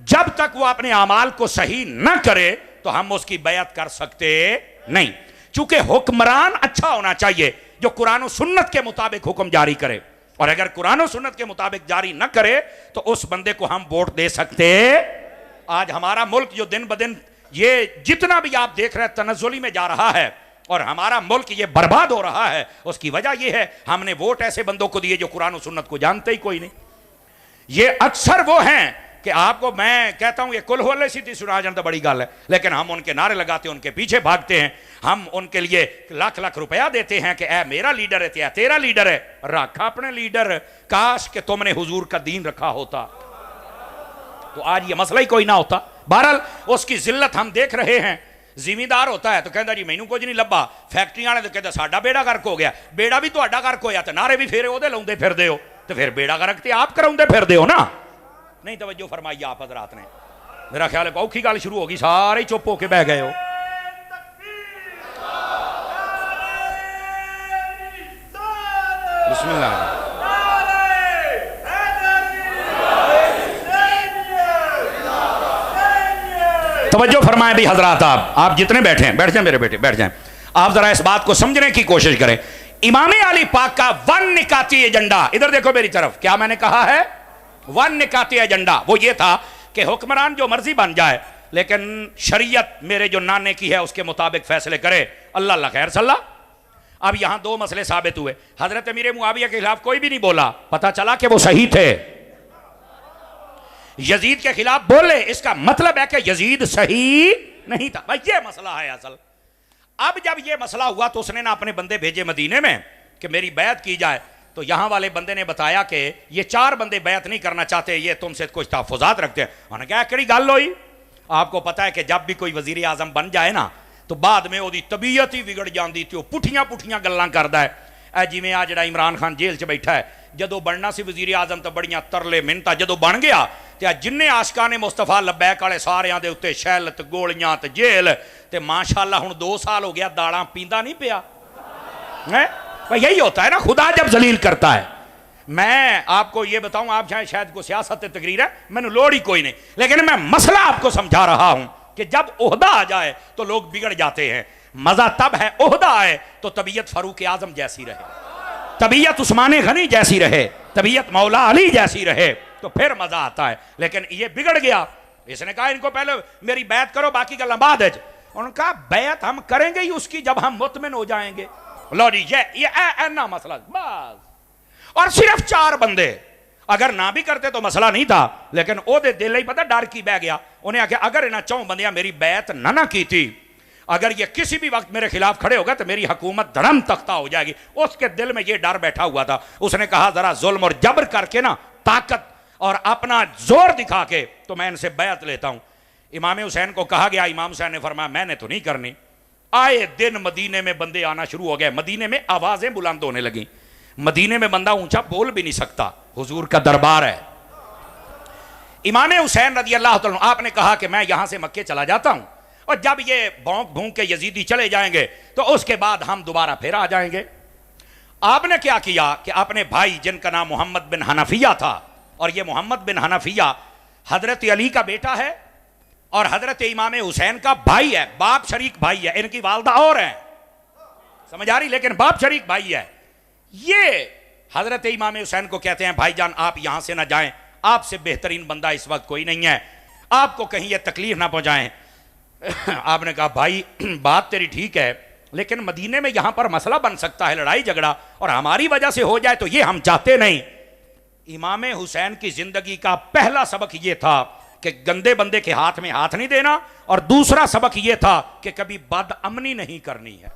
جب تک وہ اپنے اعمال کو صحیح نہ کرے تو ہم اس کی بیعت کر سکتے نہیں. چونکہ حکمران اچھا ہونا چاہیے جو قرآن و سنت کے مطابق حکم جاری کرے، اور اگر قرآن و سنت کے مطابق جاری نہ کرے تو اس بندے کو ہم ووٹ دے سکتے. آج ہمارا ملک جو دن بدن یہ جتنا بھی آپ دیکھ رہے ہیں تنزلی میں جا رہا ہے، اور ہمارا ملک یہ برباد ہو رہا ہے، اس کی وجہ یہ ہے ہم نے ووٹ ایسے بندوں کو دیے جو قرآن و سنت کو جانتے ہی کوئی نہیں. یہ اکثر وہ ہیں کہ آپ کو میں کہتا ہوں یہ کل ہو لے سیدھی سنا جانا بڑی گل ہے، لیکن ہم ان کے نعرے لگاتے ہیں، ان کے پیچھے بھاگتے ہیں، ہم ان کے لیے لاکھ لاکھ روپیہ دیتے ہیں کہ اے میرا لیڈر ہے، اے تیرا لیڈر ہے. رکھا اپنے لیڈر، کاش کہ تم نے حضور کا دین رکھا ہوتا تو آج یہ مسئلہ ہی کوئی نہ ہوتا. بہرحال اس کی ذلت ہم دیکھ رہے ہیں. زمیندار ہوتا ہے تو کہتا جی مینوں کچھ نہیں لبا، فیکٹری والے تو کہتا ساڈا بیڑا غرق ہو گیا. بیڑا بھی تہاڈا غرق ہویا تے نعرے بھی پھیرے اودے لاؤندے پھردے ہو، تو پھر بیڑا غرق تے آپ کراؤندے پھردے ہو نا. نہیں توجہ فرمائی آپ حضرات نے. میرا خیال ہے اوکھی گل شروع ہوگی، سارے چپ ہو کے بہ گئے ہو. بسم اللہ. توجہ فرمائیں بھی حضرات، آپ جتنے بیٹھے ہیں بیٹھ جائیں میرے بیٹے، بیٹھ جائیں. آپ ذرا اس بات کو سمجھنے کی کوشش کریں. امام علی پاک کا 1 نکاتی ایجنڈا، ادھر دیکھو میری طرف، کیا میں نے کہا ہے 1 نکاتی ایجنڈا، وہ یہ تھا کہ حکمران جو مرضی بن جائے لیکن شریعت میرے جو نانے کی ہے اس کے مطابق فیصلے کرے. اللہ اللہ خیر صلی اللہ. اب یہاں 2 مسئلے ثابت ہوئے. حضرت امیر معاویہ کے خلاف کوئی بھی نہیں بولا، پتا چلا کہ وہ صحیح تھے. یزید کے خلاف بولے، اس کا مطلب ہے کہ یزید صحیح نہیں تھا. بھائی یہ مسئلہ ہے اصل. اب جب یہ مسئلہ ہوا تو اس نے نہ اپنے بندے بھیجے مدینے میں کہ میری بیعت کی جائے، تو یہاں والے بندے نے بتایا کہ یہ 4 بندے بیعت نہیں کرنا چاہتے, یہ تم سے کچھ تحفظات رکھتے ہیں. انہوں نے کہا کہڑی گل ہوئی؟ آپ کو پتا ہے کہ جب بھی کوئی وزیر اعظم بن جائے نا تو بعد میں وہ طبیعت ہی بگڑ جاندی تھی, وہ پٹھیاں گلاں کردا ہے. جی میں جڑا عمران خان جیل چ بیٹھا ہے, جدو بننا سی وزیر اعظم تو بڑیاں ترلے منتا, جدو بن گیا تو جن عاشقان مصطفیٰ لبیک والے ساریاں دے اتنے شیل تے گولیاں تے جیل تے ماشاءاللہ ہن 2 سال ہو گیا داڑاں پیندا نہیں پیا. یہی ہوتا ہے نا, خدا جب ذلیل کرتا ہے. میں آپ کو یہ بتاؤں, آپ شاید کو سیاست تقریر ہے, میں نے لوڑ ہی کوئی نہیں, لیکن میں مسئلہ آپ کو سمجھا رہا ہوں کہ جب عہدہ آ جائے تو لوگ بگڑ جاتے ہیں. مزہ تب ہے عہدہ آئے تو طبیعت فاروق اعظم جیسی رہے, طبیعت عثمان غنی جیسی رہے, طبیعت مولا علی جیسی رہے تو پھر مزہ آتا ہے. لیکن یہ بگڑ گیا. اس نے کہا ان کو پہلے میری بیعت کرو, باقی گلاں بعد ہے. انہوں نے کہا بیعت ہم کریں گے ہی اس کی جب ہم مطمئن ہو جائیں گے. لو جی یہ اینا مسئلہ بس. اور صرف 4 بندے اگر نہ بھی کرتے تو مسئلہ نہیں تھا, لیکن او دے دل ہی پتہ ڈر کی بہ گیا. انہیں آکھیا اگر انہاں 4 بندیاں میری بیعت نہ کی تھی, اگر یہ کسی بھی وقت میرے خلاف کھڑے ہوگا تو میری حکومت دھڑم تختہ ہو جائے گی. اس کے دل میں یہ ڈر بیٹھا ہوا تھا. اس نے کہا ذرا ظلم اور جبر کر کے نا, طاقت اور اپنا زور دکھا کے تو میں ان سے بیعت لیتا ہوں. امام حسین کو کہا گیا, امام حسین نے فرمایا میں نے تو نہیں کرنی. آئے دن مدینے میں بندے آنا شروع ہو گئے, مدینے میں آوازیں بلند ہونے لگیں. مدینے میں بندہ اونچا بول بھی نہیں سکتا, حضور کا دربار ہے. امام حسین رضی اللہ تعالیٰ عنہ, آپ نے کہا کہ میں یہاں سے مکے چلا جاتا ہوں, اور جب یہ بھونک بھونک کے یزیدی چلے جائیں گے تو اس کے بعد ہم دوبارہ پھر آ جائیں گے. آپ نے کیا کیا کہ اپنے بھائی جن کا نام محمد بن حنفیہ تھا, اور یہ محمد بن حنفیہ حضرت علی کا بیٹا ہے اور حضرت امام حسین کا بھائی ہے, باپ شریک بھائی ہے. ان کی والدہ اور ہیں, سمجھ آ رہی, لیکن باپ شریک بھائی ہے. یہ حضرت امام حسین کو کہتے ہیں بھائی جان آپ یہاں سے نہ جائیں, آپ سے بہترین بندہ اس وقت کوئی نہیں ہے, آپ کو کہیں یہ تکلیف نہ پہنچائیں. آپ نے کہا بھائی بات تیری ٹھیک ہے, لیکن مدینے میں یہاں پر مسئلہ بن سکتا ہے, لڑائی جھگڑا, اور ہماری وجہ سے ہو جائے تو یہ ہم چاہتے نہیں. امام حسین کی زندگی کا پہلا سبق یہ تھا کہ گندے بندے کے ہاتھ میں ہاتھ نہیں دینا, اور دوسرا سبق یہ تھا کہ کبھی بد امنی نہیں کرنی ہے.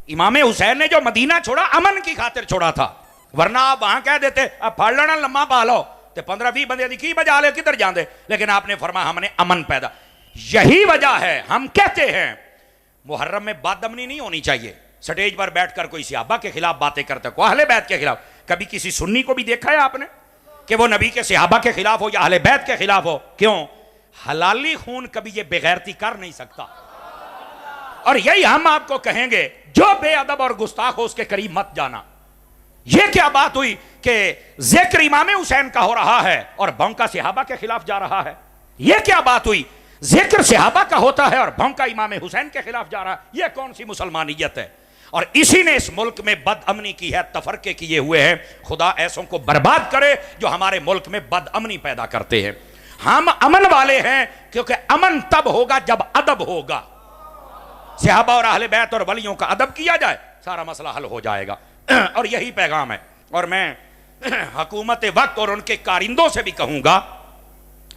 امام حسین نے جو مدینہ چھوڑا امن کی خاطر چھوڑا تھا, ورنہ آپ وہاں کہہ دیتے اب پھڑ لینا لمحہ پا لو تے 15-20 بندے دی کی بجا لے کدھر جاندے. لیکن آپ نے فرمایا ہم نے امن پیدا. یہی وجہ ہے ہم کہتے ہیں محرم میں بد امنی نہیں ہونی چاہیے. سٹیج پر بیٹھ کر کوئی صحابہ کے خلاف باتیں کرتا ہے, کوئی اہل بیت کے خلاف. کبھی کسی سنی کو بھی دیکھا ہے آپ نے کہ وہ نبی کے صحابہ کے خلاف ہو یا اہل بیت کے خلاف ہو؟ کیوں؟ حلالی خون کبھی یہ بغیرتی کر نہیں سکتا. اور یہی ہم آپ کو کہیں گے جو بے ادب اور گستاخ ہو اس کے قریب مت جانا. یہ کیا بات ہوئی کہ ذکر امام حسین کا ہو رہا ہے اور بھونکا صحابہ کے خلاف جا رہا ہے؟ یہ کیا بات ہوئی ذکر صحابہ کا ہوتا ہے اور بھونکا امام حسین کے خلاف جا رہا ہے؟ یہ کون سی مسلمانیت ہے؟ اور اسی نے اس ملک میں بد امنی کی ہے, تفرقے کیے ہوئے ہیں. خدا ایسوں کو برباد کرے جو ہمارے ملک میں بد امنی پیدا کرتے ہیں. ہم امن والے ہیں کیونکہ امن تب ہوگا جب ادب ہوگا. صحابہ اور اہل بیت اور ولیوں کا ادب کیا جائے, سارا مسئلہ حل ہو جائے گا. اور یہی پیغام ہے. اور میں حکومت وقت اور ان کے کارندوں سے بھی کہوں گا,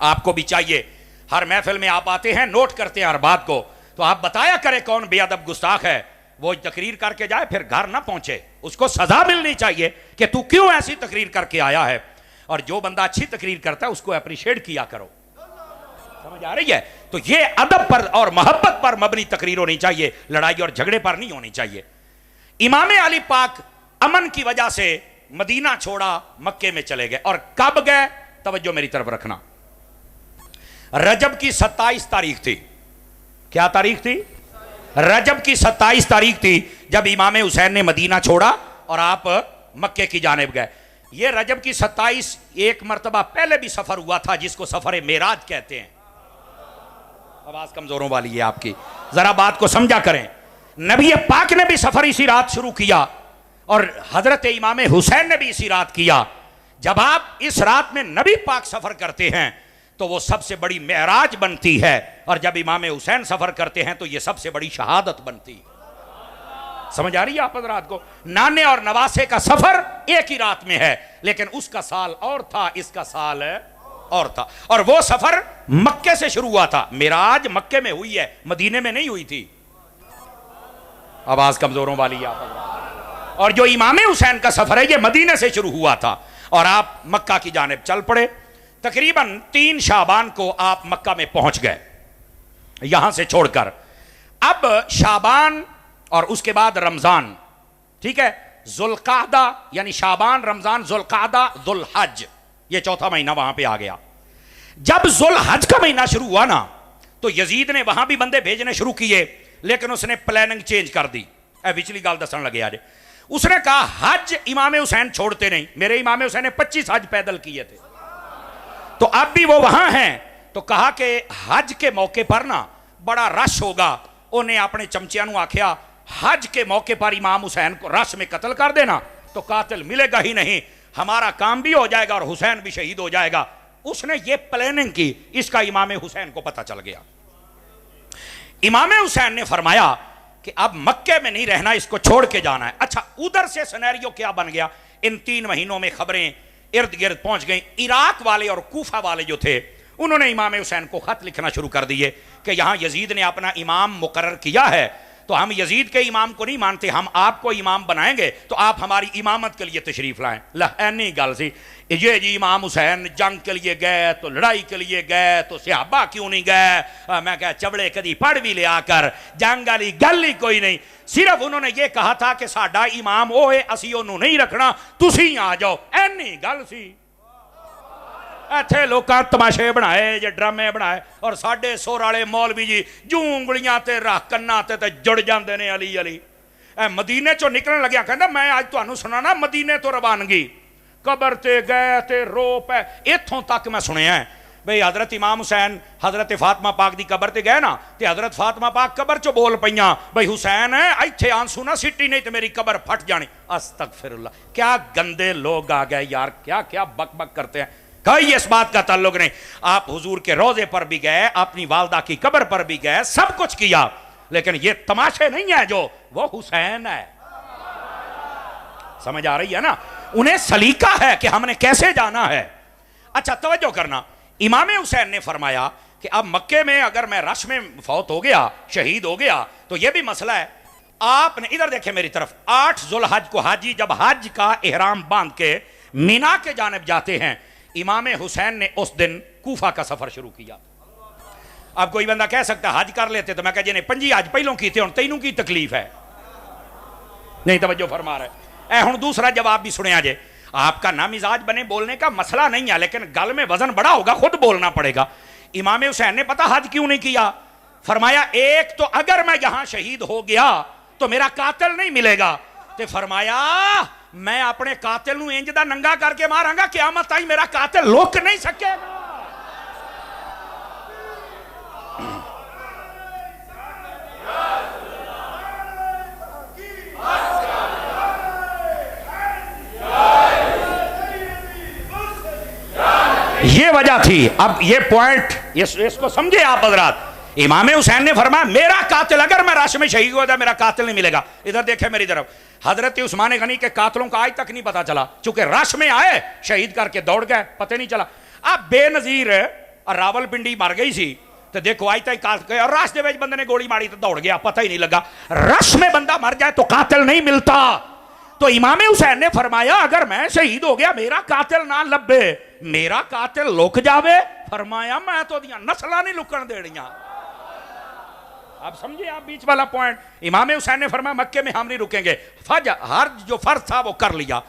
آپ کو بھی چاہیے, ہر محفل میں آپ آتے ہیں, نوٹ کرتے ہیں ہر بات کو, تو آپ بتایا کرے کون بے ادب گستاخ ہے. وہ تقریر کر کے جائے پھر گھر نہ پہنچے, اس کو سزا ملنی چاہیے کہ تو کیوں ایسی تقریر کر کے آیا ہے. اور جو بندہ اچھی تقریر کرتا ہے اس کو اپریشیٹ کیا کرو. سمجھ آ رہی ہے؟ تو یہ ادب پر اور محبت پر مبنی تقریر ہونی چاہیے, لڑائی اور جھگڑے پر نہیں ہونی چاہیے. امام علی پاک امن کی وجہ سے مدینہ چھوڑا, مکے میں چلے گئے. اور کب گئے؟ توجہ میری طرف رکھنا. رجب کی 27 تاریخ تھی. کیا تاریخ تھی؟ رجب کی 27 تاریخ تھی جب امام حسین نے مدینہ چھوڑا اور آپ مکے کی جانب گئے. یہ رجب کی 27 ایک مرتبہ پہلے بھی سفر ہوا تھا جس کو سفر معراج کہتے ہیں. آواز کمزوروں والی ہے آپ کی, ذرا بات کو سمجھا کریں. نبی پاک نے بھی سفر اسی رات شروع کیا اور حضرت امام حسین نے بھی اسی رات کیا. جب آپ اس رات میں نبی پاک سفر کرتے ہیں تو وہ سب سے بڑی معراج بنتی ہے, اور جب امام حسین سفر کرتے ہیں تو یہ سب سے بڑی شہادت بنتی ہے. سمجھ آ رہی ہے آپ حضرات کو؟ نانے اور نواسے کا سفر ایک ہی رات میں ہے, لیکن اس کا سال اور تھا, اس کا سال اور تھا. اور وہ سفر مکے سے شروع ہوا تھا. معراج مکے میں ہوئی ہے, مدینے میں نہیں ہوئی تھی. آواز کمزوروں والی ہے آپ حضرات. اور جو امام حسین کا سفر ہے یہ مدینے سے شروع ہوا تھا اور آپ مکہ کی جانب چل پڑے. تقریباً 3 شعبان کو آپ مکہ میں پہنچ گئے یہاں سے چھوڑ کر. اب شعبان اور اس کے بعد رمضان, ٹھیک ہے, ذوالقعدہ یعنی شعبان, رمضان, ذوالقعدہ, ذوالحج, یہ چوتھا مہینہ وہاں پہ آ گیا. جب ذوالحج کا مہینہ شروع ہوا نا تو یزید نے وہاں بھی بندے بھیجنے شروع کیے, لیکن اس نے پلاننگ چینج کر دی. پچھلی گال دسن لگے آج. اس نے کہا حج امام حسین چھوڑتے نہیں, میرے امام حسین نے 25 حج پیدل کیے تھے تو اب بھی وہ وہاں ہیں. تو کہا کہ حج کے موقع پر نا بڑا رش ہوگا. انہیں اپنے چمچیاں نو آکھیا حج کے موقع پر امام حسین کو رش میں قتل کر دینا تو قاتل ملے گا ہی نہیں, ہمارا کام بھی ہو جائے گا اور حسین بھی شہید ہو جائے گا. اس نے یہ پلاننگ کی, اس کا امام حسین کو پتہ چل گیا. امام حسین نے فرمایا کہ اب مکے میں نہیں رہنا, اس کو چھوڑ کے جانا ہے. اچھا ادھر سے سینیریو کیا بن گیا, ان 3 مہینوں میں خبریں ارد گرد پہنچ گئیں. عراق والے اور کوفہ والے جو تھے انہوں نے امام حسین کو خط لکھنا شروع کر دیے کہ یہاں یزید نے اپنا امام مقرر کیا ہے تو ہم یزید کے امام کو نہیں مانتے, ہم آپ کو امام بنائیں گے تو آپ ہماری امامت کے لیے تشریف لائیں. نہیں گل سی یہ جی امام حسین جنگ کے لیے گئے تو لڑائی کے لیے گئے تو صحابہ کیوں نہیں گئے؟ میں کہا چبڑے کدی پڑھ بھی لیا کر, جنگ والی گل ہی کوئی نہیں. صرف انہوں نے یہ کہا تھا کہ ساڈا امام وہ ہے, اسی انہوں نہیں رکھنا, تسی آ جاؤ. اینی گل سی. ایتھے لوکاں تماشے بنائے جے ڈرامے بنائے اور ساڈے سور والے مولوی جی جوں انگلیاں تے رکھ کناں تے جڑ جاندے نے علی علی. مدینے چوں نکلن لگیا کہندا میں اج تانوں سنانا مدینے تو روانگی. قبر تے گئے تے رو پے, ایتھوں تک میں سنیا ہے بھئی حضرت امام حسین حضرت فاطمہ پاک دی قبر تے گئے نا تے حضرت فاطمہ پاک قبر چو بول پیاں بھئی حسین ہے ایتھے آنسو نہ سٹی نہیں تے میری قبر پھٹ جانی. استغفر اللہ, کیا گندے لوگ آ گئے یار, کیا کیا بک بک کرتے ہیں. کوئی اس بات کا تعلق نہیں. آپ حضور کے روضے پر بھی گئے, اپنی والدہ کی قبر پر بھی گئے, سب کچھ کیا, لیکن یہ تماشے نہیں ہیں جو وہ حسین ہے. سمجھ آ رہی ہے نا, انہیں سلیقہ ہے کہ ہم نے کیسے جانا ہے. اچھا توجہ کرنا, امام حسین نے فرمایا کہ اب مکے میں اگر میں رش میں فوت ہو گیا, شہید ہو گیا تو یہ بھی مسئلہ ہے. آپ نے ادھر دیکھیں میری طرف, 8 ذوالحج کو حاجی جب حج کا احرام باندھ کے مینا کے جانب جاتے ہیں, امام حسین نے اس دن کوفہ کا سفر شروع کیا. اب کوئی بندہ کہہ سکتا ہے حج کر لیتے تو میں کہا جی نہیں 5 حج پہلوں کی تھے, تینوں کی تکلیف ہے. نہیں توجہ فرما رہے. ہن دوسرا جواب بھی سنیا جے, آپ کا نا مزاج بنے بولنے کا مسئلہ نہیں ہے, لیکن گل میں وزن بڑا ہوگا, خود بولنا پڑے گا. امام حسین نے پتہ حج کیوں نہیں کیا؟ فرمایا ایک تو اگر میں یہاں شہید ہو گیا تو میرا قاتل نہیں ملے گا, تے فرمایا میں اپنے قاتل نو انج دا ننگا کر کے ماراں گا قیامت تائیں میرا قاتل لوک نہیں سکے گا. یہ وجہ تھی. اب یہ پوائنٹ اس کو سمجھے آپ حضرات. امام حسین نے فرمایا میرا قاتل اگر میں رش میں شہید ہو جائے میرا قاتل نہیں ملے گا. ادھر دیکھیں میری طرف, حضرت عثمان غنی کے قاتلوں کا آج تک نہیں پتا چلا, چونکہ رش میں آئے شہید کر کے دوڑ گئے, پتہ نہیں چلا. اب بے نظیر راول پنڈی مر گئی سی تو دیکھو آج تک قاتل, اور رش دے وچ بندے نے گولی ماری تو دوڑ گیا, پتہ ہی نہیں لگا. رش میں بندہ مر جائے تو قاتل نہیں ملتا. تو امام حسین نے فرمایا اگر میں شہید ہو گیا میرا قاتل نہ لبے, میرا قاتل لک جاوے, فرمایا میں تو دیاں نسلہ نہیں لکن دیڑیاں. آپ سمجھے آپ بیچ والا پوائنٹ. امام حسین نے فرمایا مکے میں ہم نہیں رکیں گے, ہر جو فرض تھا وہ کر لیا.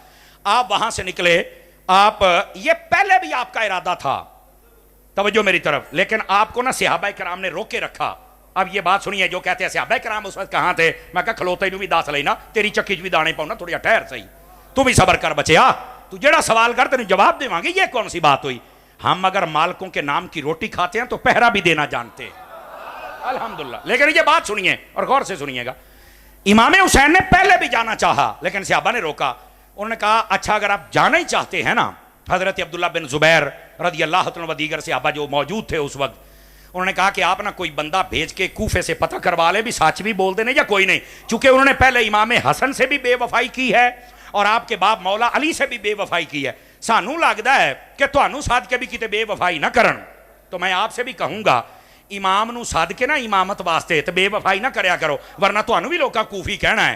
آپ وہاں سے نکلے, آپ یہ پہلے بھی آپ کا ارادہ تھا, توجہ میری طرف, لیکن آپ کو نا صحابہ کرام نے روکے رکھا. اب یہ بات سنیے جو کہتے ہیں صحابہ کرام اس وقت کہاں تھے, میں کہا کھلوتے نو بھی داس لینا, تیری چکی بھی دانے پاؤں نا, تھوڑی ٹھہر صحیح, تو بھی صبر کر بچیا, تو جڑا سوال کر تینوں جواب دے گے. یہ کون سی بات ہوئی؟ ہم اگر مالکوں کے نام کی روٹی کھاتے ہیں تو پہرا بھی دینا جانتے ہیں, الحمدللہ. لیکن یہ بات سنیے اور غور سے سنیے گا. امام حسین نے پہلے بھی جانا چاہا لیکن صحابہ نے روکا. انہوں نے کہا اچھا اگر آپ جانا ہی چاہتے ہیں نا, حضرت عبداللہ بن زبیر رضی اللہ عنہ و دیگر صحابہ جو موجود تھے اس وقت, انہوں نے کہا کہ آپ نا کوئی بندہ بھیج کے کوفے سے پتہ کروا لے بھی سچ بھی بول دینے یا کوئی نہیں, چونکہ انہوں نے پہلے امام حسن سے بھی بے وفائی کی ہے اور آپ کے باپ مولا علی سے بھی بے وفائی کی ہے. سانوں لگتا ہے کہ تانوں ساد کے بھی کتے بے وفائی نہ کرن, تو میں آپ سے بھی کہوں گا امام نو ساد کے نا امامت واسطے تو بے وفائی نہ کریا کرو, ورنہ تانوں بھی لوکاں کوفی کہنا ہے.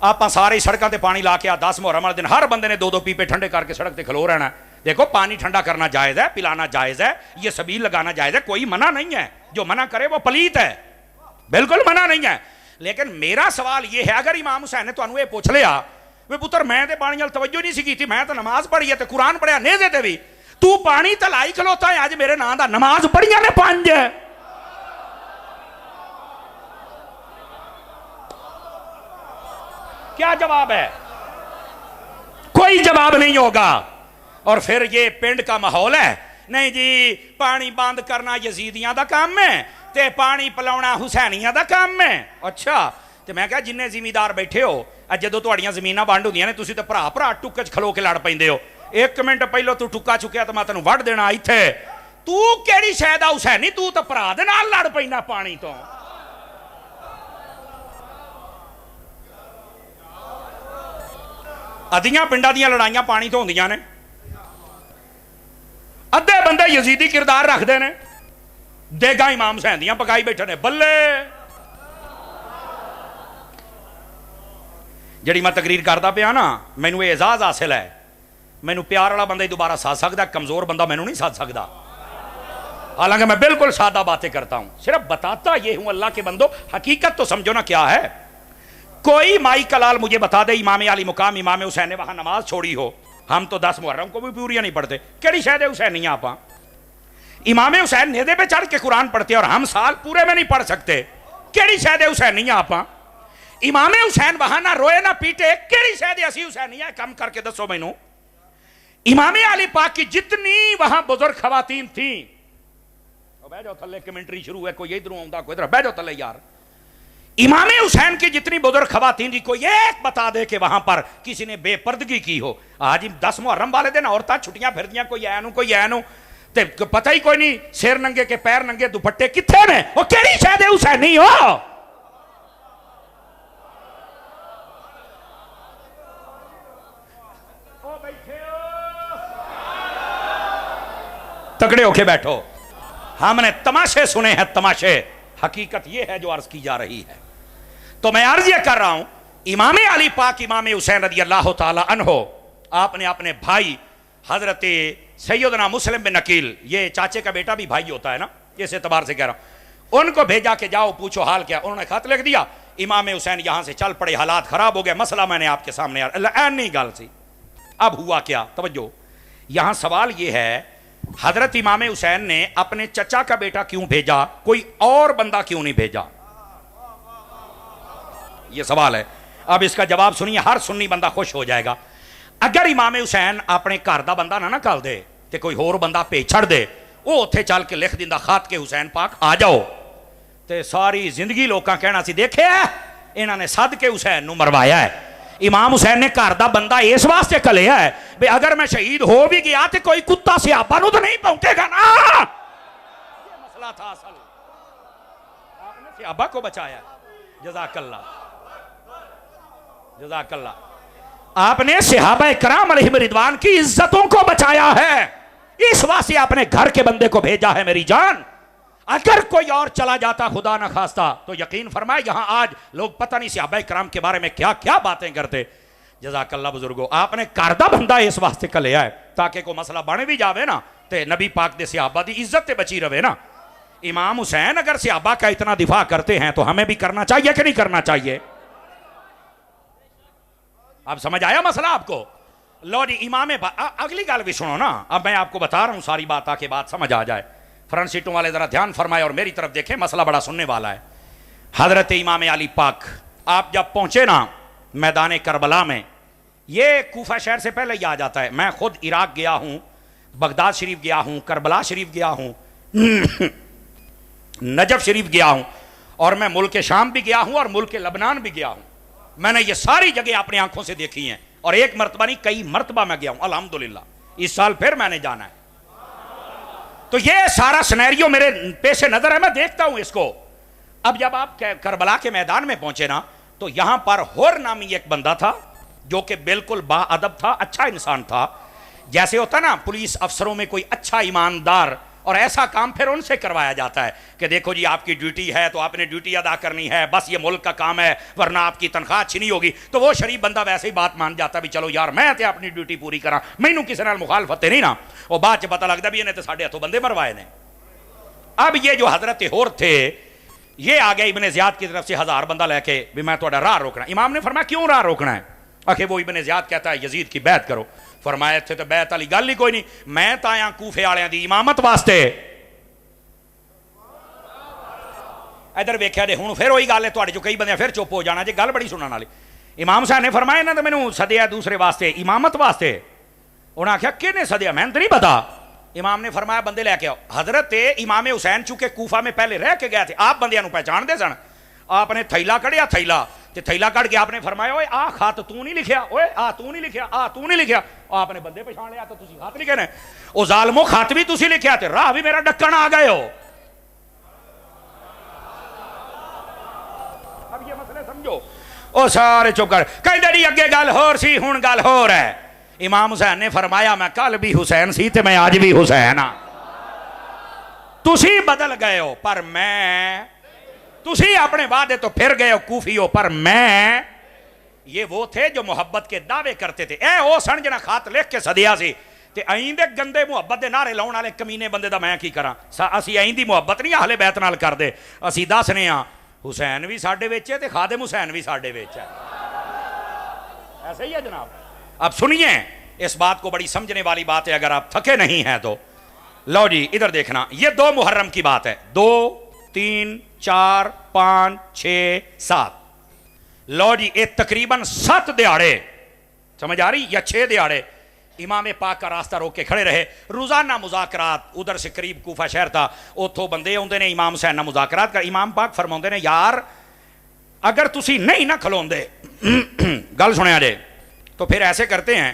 آپ سارے سڑکوں تے پانی لا کے 10 محرم والے دن ہر بندے نے 2 پیپے ٹھنڈے کر کے سڑک تے کھلو رہنا ہے۔ دیکھو پانی ٹھنڈا کرنا جائز ہے، پلانا جائز ہے، یہ سبیل لگانا جائز ہے، کوئی منع نہیں ہے، جو منع کرے وہ پلیت ہے، بالکل منع نہیں ہے۔ لیکن میرا سوال یہ ہے اگر امام حسین نے تانوں یہ پوچھ لیا وے پتر میں تے پانی وال توجہ نہیں سی کیتی، میں تے نماز پڑھی ہے تے قرآن پڑھیا نیزے تے بھی، تو پانی تے لائی کھلوتا ہے اج میرے نام دا، نماز پڑھیاں نے 5، کیا جواب ہے؟ کوئی جواب نہیں ہوگا۔ اور پھر یہ پنڈ کا ماحول ہے، نہیں جی پانی بند کرنا یزیدیاں دا کام ہے تے پانی پلاونا حسینیاں دا کام ہے۔ اچھا تے میں کہا جننے زمیندار بیٹھے ہو جدو تہاڈیاں زمیناں بانڈ ہوندیاں نے تسی تے بھرا ٹکے چ کھلو کے لڑ پیندے ہو، 1 منٹ پہلو تو ٹکا چکیا تو میں تینوں وڈ دینا ایتھے، تو کیڑی شے دا حسینی، تو تے بھرا دے نال لڑ پینا پانی تو۔ ادیاں پنڈاں دیاں لڑائیاں پانی تو ہوندیاں نے، ادھے بندے یزیدی کردار رکھتے ہیں، دیگاں امام حسین دیاں پکائی بیٹھے نے، بلے جڑی میں تقریر کرتا پیا نا مینوں یہ اعزاز حاصل ہے، مینوں پیار والا بندہ ہی دوبارہ ساتھ سکتا، کمزور بندہ مینوں نہیں ساتھ سکتا، حالانکہ میں بالکل سادہ باتیں کرتا ہوں، صرف بتاتا یہ ہوں اللہ کے بندو، حقیقت تو سمجھو نا کیا ہے۔ کوئی مائی کلال مجھے بتا دے امام علی مقام امام حسین نے وہاں نماز چھوڑی ہو، ہم تو 10 محرم کو بھی پوریاں نہیں پڑھتے، کیڑی شاید حسین نہیں آپ امام حسین نیزے پہ چڑھ کے قرآن پڑھتے اور ہم سال پورے میں نہیں پڑھ سکتے، کیڑی شاید حسین نہیں آپ امام حسین وہاں نہ روئے نہ پیٹے، کیڑی شاید اسی حسین نہیں ہے، کم کر کے دسو مینوں۔ امام علی پاک کی جتنی وہاں بزرگ خواتین تھیں، بیٹھ جاؤ تھلے کمنٹری شروع ہے، کوئی ادھروں آؤں کوئی ادھر، بیٹھ جاؤ تھلے یار۔ امام حسین کی جتنی بزرگ خواتین تھی کوئی ایک بتا دے کہ وہاں پر کسی نے بے پردگی کی ہو؟ آج 10 محرم والے دن عورتیں چھٹیاں پھر دیاں، کوئی اینو کوئی اینو تے پتہ ہی کوئی نہیں، سیر ننگے کے پیر ننگے، دوپٹے کتھے نے، وہ کیڑی شاید حسینی ہو؟ تکڑے ہو کے بیٹھو، ہم نے تماشے سنے ہیں، تماشے، حقیقت یہ ہے جو عرض کی جا رہی ہے۔ تو میں عرض یہ کر رہا ہوں امام علی پاک امام حسین رضی اللہ تعالی عنہ، آپ نے اپنے بھائی حضرت سیدنا مسلم بن عقیل، یہ چاچے کا بیٹا بھی بھائی ہوتا ہے نا، اس اعتبار سے کہہ رہا ہوں، ان کو بھیجا کہ جاؤ پوچھو حال کیا، انہوں نے خط لکھ دیا، امام حسین یہاں سے چل پڑے، حالات خراب ہو گئے، مسئلہ میں نے آپ کے سامنے نہیں گال سی۔ اب ہوا کیا؟ توجہ، یہاں سوال یہ ہے حضرت امام حسین نے اپنے چچا کا بیٹا کیوں بھیجا، کوئی اور بندہ کیوں نہیں بھیجا؟ یہ سوال ہے، اب اس کا جواب سنیے، ہر سنی بندہ خوش ہو جائے گا۔ اگر امام حسین اپنے گھر دا بندہ نہ کل دے تے کوئی اور بندہ پہ چھڑ دے، وہ اتھے چل کے لکھ دیندا خط کے حسین پاک آ جاؤ، تے ساری زندگی لوکاں کہنا سی دیکھے انہاں نے صد کے حسین نو مروایا ہے۔ امام حسین نے گھر دا بندہ اس واسطے کلیا ہے بے اگر میں شہید ہو بھی گیا تو کوئی کتا صحابہ نو تو نہیں پہنچے گا نا، یہ مسئلہ تھا اصل، آپ نے صحابہ کو بچایا، جزاک اللہ جزاک اللہ، آپ نے صحابہ کرام علیہم رضوان کی عزتوں کو بچایا ہے، اس واسطے آپ نے گھر کے بندے کو بھیجا ہے۔ میری جان اگر کوئی اور چلا جاتا خدا نہ خواستہ تو یقین فرمائے یہاں آج لوگ پتہ نہیں صحابہ کرام کے بارے میں کیا کیا باتیں کرتے۔ جزاک اللہ بزرگو، آپ نے کردہ بندہ اس واسطے کا لیا ہے تاکہ کوئی مسئلہ بنے بھی جاوے نا تے نبی پاک دے صحابہ دی عزت تے بچی رہے نا۔ امام حسین اگر صحابہ کا اتنا دفاع کرتے ہیں تو ہمیں بھی کرنا چاہیے کہ نہیں کرنا چاہیے؟ اب سمجھ آیا مسئلہ آپ کو؟ لو جی امام اگلی گل بھی سنو نا، اب میں آپ کو بتا رہا ہوں ساری بات تاکہ بات سمجھ آ جائے۔ فرنٹ سیٹوں والے ذرا دھیان فرمائے اور میری طرف دیکھیں، مسئلہ بڑا سننے والا ہے۔ حضرت امام علی پاک آپ جب پہنچے نا میدان کربلا میں، یہ کوفہ شہر سے پہلے ہی آ جاتا ہے، میں خود عراق گیا ہوں، بغداد شریف گیا ہوں، کربلا شریف گیا ہوں، نجف شریف گیا ہوں، اور میں ملک شام بھی گیا ہوں اور ملک لبنان بھی گیا ہوں۔ میں نے یہ ساری جگہ اپنی آنکھوں سے دیکھی ہیں، اور ایک مرتبہ نہیں کئی مرتبہ میں گیا ہوں الحمدللہ۔ اس سال پھر میں نے جانا ہے، تو یہ سارا سینیریو میرے پیش نظر ہے، میں دیکھتا ہوں اس کو۔ اب جب آپ کربلا کے میدان میں پہنچے نا تو یہاں پر ہور نامی ایک بندہ تھا جو کہ بالکل با ادب تھا، اچھا انسان تھا، جیسے ہوتا نا پولیس افسروں میں کوئی اچھا ایماندار اور ایسا کام پھر ان سے کروایا جاتا ہے کہ دیکھو جی آپ کی ڈیوٹی ہے تو آپ نے ڈیوٹی ادا کرنی ہے، بس یہ ملک کا کام ہے ورنہ آپ کی تنخواہ اچھی نہیں ہوگی. تو وہ شریف بندہ ویسے ہی بات مان جاتا بھی چلو یار میں تے اپنی ڈیوٹی پوری کراں، مینوں کسی نال مخالفت نہیں نا. وہ بعد چ پتہ لگتا بھی انہیں تو ساڈے ہاتھوں بندے مروائے نے. اب یہ جو حضرت ہور تھے یہ آ گئے ابن زیاد کی طرف سے 1000 بندہ لے کے بھی میں تھوڑا راہ روکنا. امام نے فرمایا کیوں راہ روکنا ہے؟ آخر وہ ابن زیاد کہتا ہے یزید کی بیعت کرو. فرمایا تھے تو بیعت والی گل ہی کوئی نہیں، میں تو آیا کوفے والوں دی امامت واسطے. ادھر ویکھیا جے ہن پھر وہی گل ہے تواڈے چوں کئی بندے پھر چپ ہو جانا جی گل بڑی سنن والی. امام صاحب نے فرمایا انہاں نے مینوں سدیا دوسرے واسطے امامت واسطے. انہاں آخیا کہنے سدیا؟ میں تو نہیں پتا. امام نے فرمایا بندے لے کے آؤ. حضرت امام حسین چونکہ کوفہ میں پہلے رہ کے گئے تھے آپ بندیاں نوں پہچان دے سن. آپ نے تھیلا کڑیا، تھیلا تے تھیلا کڑ کے آپ نے فرمایا اوئے آ خط تو نہیں لکھیا، اوئے آ تو نہیں لکھیا، آ تو نہیں لکھیا. آپ نے بندے پہچان لیا تو تسی خط لکھے نے. او ظالمو خط بھی تسی لکھیا تے راہ بھی میرا ڈکن آ گئے ہو. اب یہ مسئلے سمجھو. او سارے چپ کر کہندے جی اگے گل ہور سی ہن گل ہور ہے. امام حسین نے فرمایا میں کل بھی حسین سی تے میں آج بھی حسین ہاں. تسی بدل گئے ہو پر میں، تسی اپنے وعدے تو پھر گئے ہو کوفی ہو پر میں. یہ وہ تھے جو محبت کے دعوے کرتے تھے. اے او سن جنا خط لکھ کے سدیا سی تے این دے گندے محبت دے نعرے لاؤن والے کمینے بندے دا میں کی کراں. اسی این دی محبت نہیں اہل بیت نال کردے. اسی دسنے ہاں حسین بھی ساڈے وچ ہے تے خادم حسین بھی ساڈے وچ ہے. ایسا ہی ہے جناب. اب سنیے اس بات کو، بڑی سمجھنے والی بات ہے اگر آپ تھکے نہیں ہیں تو. لو جی ادھر دیکھنا، یہ 2 محرم کی بات ہے. 2 3 4 5 6 7. لو جی یہ تقریباً 7 دیہڑے سمجھ آ رہی یا 6 دیہڑے امام پاک کا راستہ روک کے کھڑے رہے. روزانہ مذاکرات، ادھر سے قریب کوفہ شہر تھا، اتھوں بندے آتے نے امام حسین نہ مذاکرات کر. امام پاک فرماتے نے یار اگر تسی نہیں نہ کھلوندے گل سنیا جے تو پھر ایسے کرتے ہیں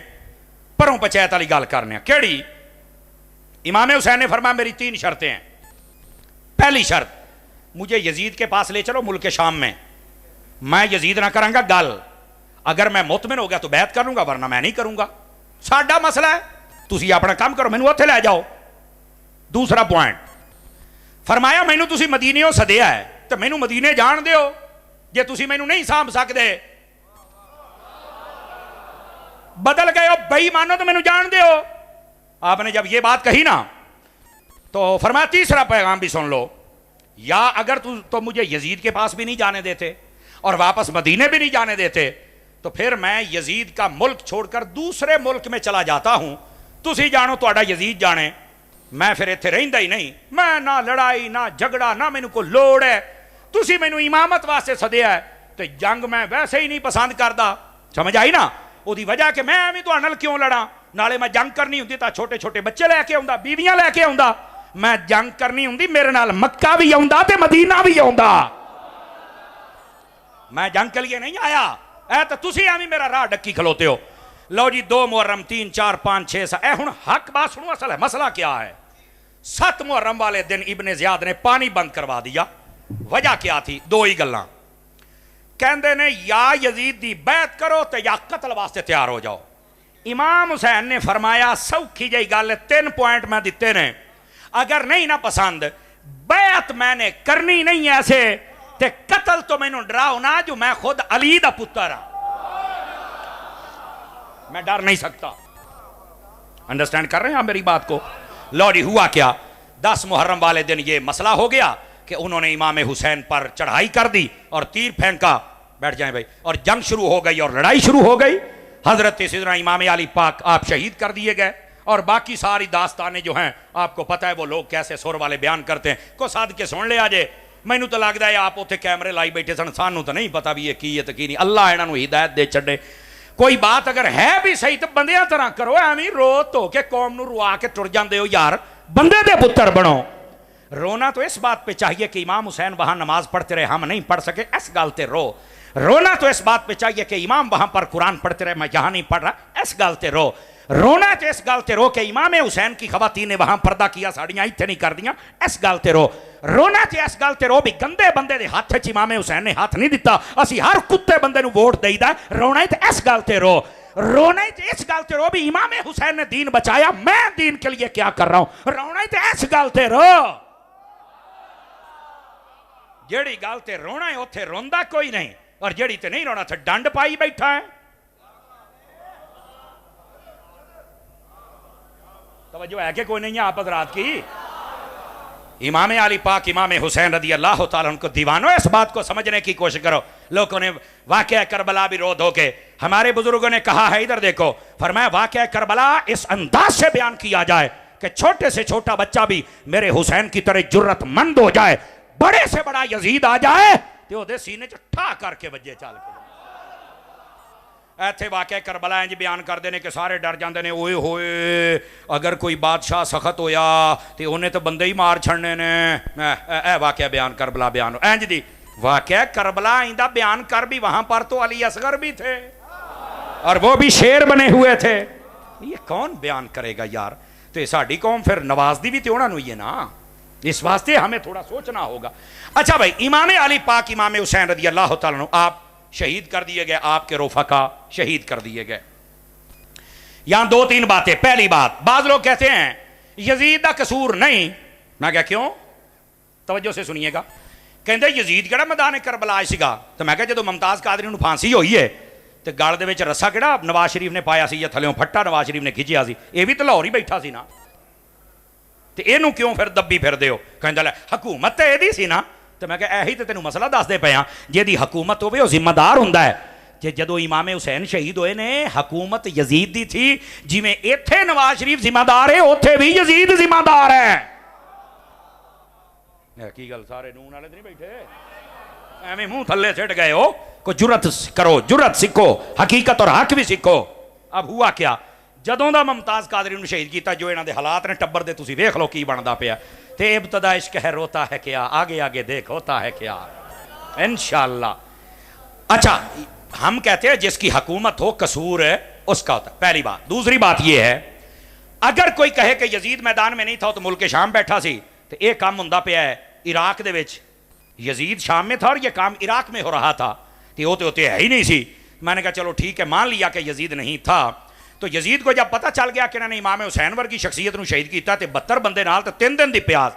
پروں پچیت والی گل کرنے ہیں. کیڑی؟ امام حسین نے فرمایا میری 3 شرطیں ہیں. پہلی شرط مجھے یزید کے پاس لے چلو ملک شام میں یزید نہ کروں گا گل. اگر میں مطمئن ہو گیا تو بیعت کروں گا ورنہ میں نہیں کروں گا. ساڈا مسئلہ ہے، تسی اپنا کام کرو مینوں اوتھے لے جاؤ. دوسرا پوائنٹ فرمایا مینوں تسی مدینے سدیا ہے تو مینوں مدینے جان دیو. جے تسی مینوں نہیں سانبھ سکدے بدل گئے ہو بے ایمانو تو مینوں جان دیو. آپ نے جب یہ بات کہی نا تو فرمایا تیسرا پیغام بھی سن لو. یا اگر تو مجھے یزید کے پاس بھی نہیں جانے دیتے اور واپس مدینے بھی نہیں جانے دیتے تو پھر میں یزید کا ملک چھوڑ کر دوسرے ملک میں چلا جاتا ہوں. تسی جانو تہاڈا یزید جانے، میں پھر ایتھے رہندا ہی نہیں. میں نہ لڑائی نہ جھگڑا نہ مینوں کوئی لوڑ ہے. تسی مینوں امامت واسطے سدیا ہے تے جنگ میں ویسے ہی نہیں پسند کردا. سمجھ آئی نا؟ وہ دی وجہ کہ میں ایویں تہاڈے نال کیوں لڑاں؟ نالے میں جنگ کرنی ہوندی تا چھوٹے چھوٹے بچے لے کے آوندا، بیویاں لے کے آوندا. میں جنگ کرنی ہوندی میرے نال مکہ بھی آوندا تے مدینہ بھی آوندا. میں جنگ کے لیے نہیں آیا. اے تو تسی ایویں میرا راہ ڈکی کھلوتے ہو. لو جی 2 محرم 3 4 5 6 7. اے ہن حق بات سنو. اصل ہے مسئلہ کیا ہے؟ 7 محرم والے دن ابن زیاد نے پانی بند کروا دیا. وجہ کیا تھی؟ 2 ہی گلاں. کہندے نے یا یزید دی بیعت کرو تے یا قتل واسطے تیار ہو جاؤ. امام حسین نے فرمایا سوکھی جئی گل 3 پوائنٹ میں دیتے نے. اگر نہیں نہ پسند بیعت میں نے کرنی نہیں ایسے تے قتل تو میں نے ڈراؤ نہ جو میں خود علی دا پتر ہاں. میں ڈر نہیں سکتا. انڈرسٹینڈ کر رہے ہیں آپ میری بات کو؟ لو جی ہوا کیا؟ 10 محرم والے دن یہ مسئلہ ہو گیا کہ انہوں نے امام حسین پر چڑھائی کر دی اور تیر پھینکا. بیٹھ جائیں بھائی. اور جنگ شروع ہو گئی اور لڑائی شروع ہو گئی. حضرت سیدنا امام علی پاک آپ شہید کر دیے گئے. اور باقی ساری داستانیں جو ہیں آپ کو پتہ ہے وہ لوگ کیسے سور والے بیان کرتے ہیں. کو ساتھ کے سن لے آجے. مینوں تو لگتا ہے آپ اتنے کیمرے لائی بیٹھے سن. سانوں تو نہیں پتا بھی یہ کی ہے تو کی نہیں. اللہ انہاں نوں ہدایت دے چھڈے. کوئی بات اگر ہے بھی صحیح تو بندیاں طرح کرو. ایویں رو تو کہ قوم نوں روا کے ٹر جاندے ہو. یار بندے دے پتر بنو. رونا تو اس بات پہ چاہیے کہ امام حسین وہاں نماز پڑھتے رہے ہم نہیں پڑھ سکے. اس گل تے رو. رونا تو اس بات پہ چاہیے کہ امام وہاں پر قرآن پڑھتے رہے میں یہاں نہیں پڑھ رہا. اس گل تے رو. رونا تو اس گل تے رو کہ امام حسین کی خواتین نے وہاں پردہ کیا ساڑیاں اتنے نہیں کر دیاں. اس گل تے رو. رونا تے اس گل تے رو بھی گندے بندے دے ہاتھ وچ امام حسین نے ہاتھ نہیں دتا. اسی ہر کتے بندے نو ووٹ دئی دا. رونا تے اس گل تے رو. رونا ہی تو اس گل تے رو بھی امام حسین نے دین بچایا، میں دین کے لیے کیا کر رہا ہوں، رونا ہی تو اس گل تے رو، جیڑی گل تے رونا ہے اوتھے روندا کوئی نہیں، اور جیڑی تے نہیں رونا تے ڈنڈ پائی بیٹھا ہے۔ توجہ ہے کہ کوئی نہیں ہے آپ حضرات کی؟ امام علی پاک امام حسین رضی اللہ تعالیٰ عنہ کو دیوانوں اس بات کو سمجھنے کی کوشش کرو۔ لوگوں نے واقعہ کربلا بھی رو دھو کے، ہمارے بزرگوں نے کہا ہے، ادھر دیکھو، فرمایا واقعہ کربلا اس انداز سے بیان کیا جائے کہ چھوٹے سے چھوٹا بچہ بھی میرے حسین کی طرح جرت مند ہو جائے، بڑے سے بڑا یزید آ جائے تو دے سینے چٹھا کر کے بجے چال کے ایتھے واقعہ کربلا انج بیان کر دینے کہ سارے ڈر جاندے نے، اوئے ہوئے اگر کوئی بادشاہ سخت ہویا تو انہیں تو بندے ہی مار چھڑنے نے، اے واقعہ بیان کربلا بیان ہو انج دی۔ واقعہ کربلا آئندہ بیان کر بھی وہاں پر تو علی اصغر بھی تھے اور وہ بھی شیر بنے ہوئے تھے، یہ کون بیان کرے گا یار؟ تو ساڈی قوم پھر نواز دی بھی تو انہاں نوں ہی ہے نا، اس واسطے ہمیں تھوڑا سوچنا ہوگا۔ اچھا بھائی، امام علی پاک امام حسین رضی اللہ تعالیٰ عنہ آپ شہید کر دیے گئے، آپ کے رفقا شہید کر دیے گئے۔ یہاں دو تین باتیں۔ پہلی بات، بعض لوگ کہتے ہیں یزید دا قصور نہیں، میں کہا کیوں؟ توجہ سے سنیے گا۔ کہندے یزید کیڑا میدان کربلا سیگا، تو میں کہا جدو ممتاز قادری نوں پھانسی ہوئی ہے تو گل دے وچ رسا کیڑا نواز شریف نے پایا سی یا تھلیوں پھٹا نواز شریف نے کھچیا سی، یہ بھی تو لاہور ہی بیٹھا سی نا، تو اینوں کیوں پھر دبی پھر دیو؟ کہندا لے حکومت تے ایدی سی نا، تو میں کہا ایہی تے تینوں مسئلہ دس دے پیا، جیدی حکومت ہوئے وہ ذمہ دار ہوندا ہے۔ کہ جدو امام حسین شہید ہوئے نے حکومت یزید دی تھی، جی میں ایتھے نواز شریف ذمہ دار ہے اوتھے بھی یزید ذمہ دار ہے۔ کی گل سارے نون والے نہیں بیٹھے ایویں منہ تھلے سٹ گئے ہو؟ کو جرت کرو، جرت سیکھو، حقیقت اور حق بھی سیکھو۔ اب ہوا کیا؟ جدوں دا ممتاز قادری نوں شہید کیتا، جو انہاں دے حالات نے ٹبر دے تسی ویکھ لو کی بندا پیا، تے ابتدا عشق ہے روتا ہے کیا، آگے آگے دیکھ ہوتا ہے کیا، انشاءاللہ۔ اچھا ہم کہتے ہیں جس کی حکومت ہو قصور ہے اس کا ہوتا ہے، پہلی بات۔ دوسری بات یہ ہے، اگر کوئی کہے کہ یزید میدان میں نہیں تھا تو ملک شام بیٹھا سی، تو ایک کام ہوندا پیا ہے عراق دے وچ، یزید شام میں تھا اور یہ کام عراق میں ہو رہا تھا، تو ہوتے ہوتے ہے ہی نہیں سی۔ میں نے کہا چلو ٹھیک ہے، مان لیا کہ یزید نہیں تھا، تو یزید کو جب پتہ چل گیا کہ انہوں نے امام حسین ورگی شخصیت نو شہید کیتا تے 72 بندے نال تے 3 دن دی پیاز،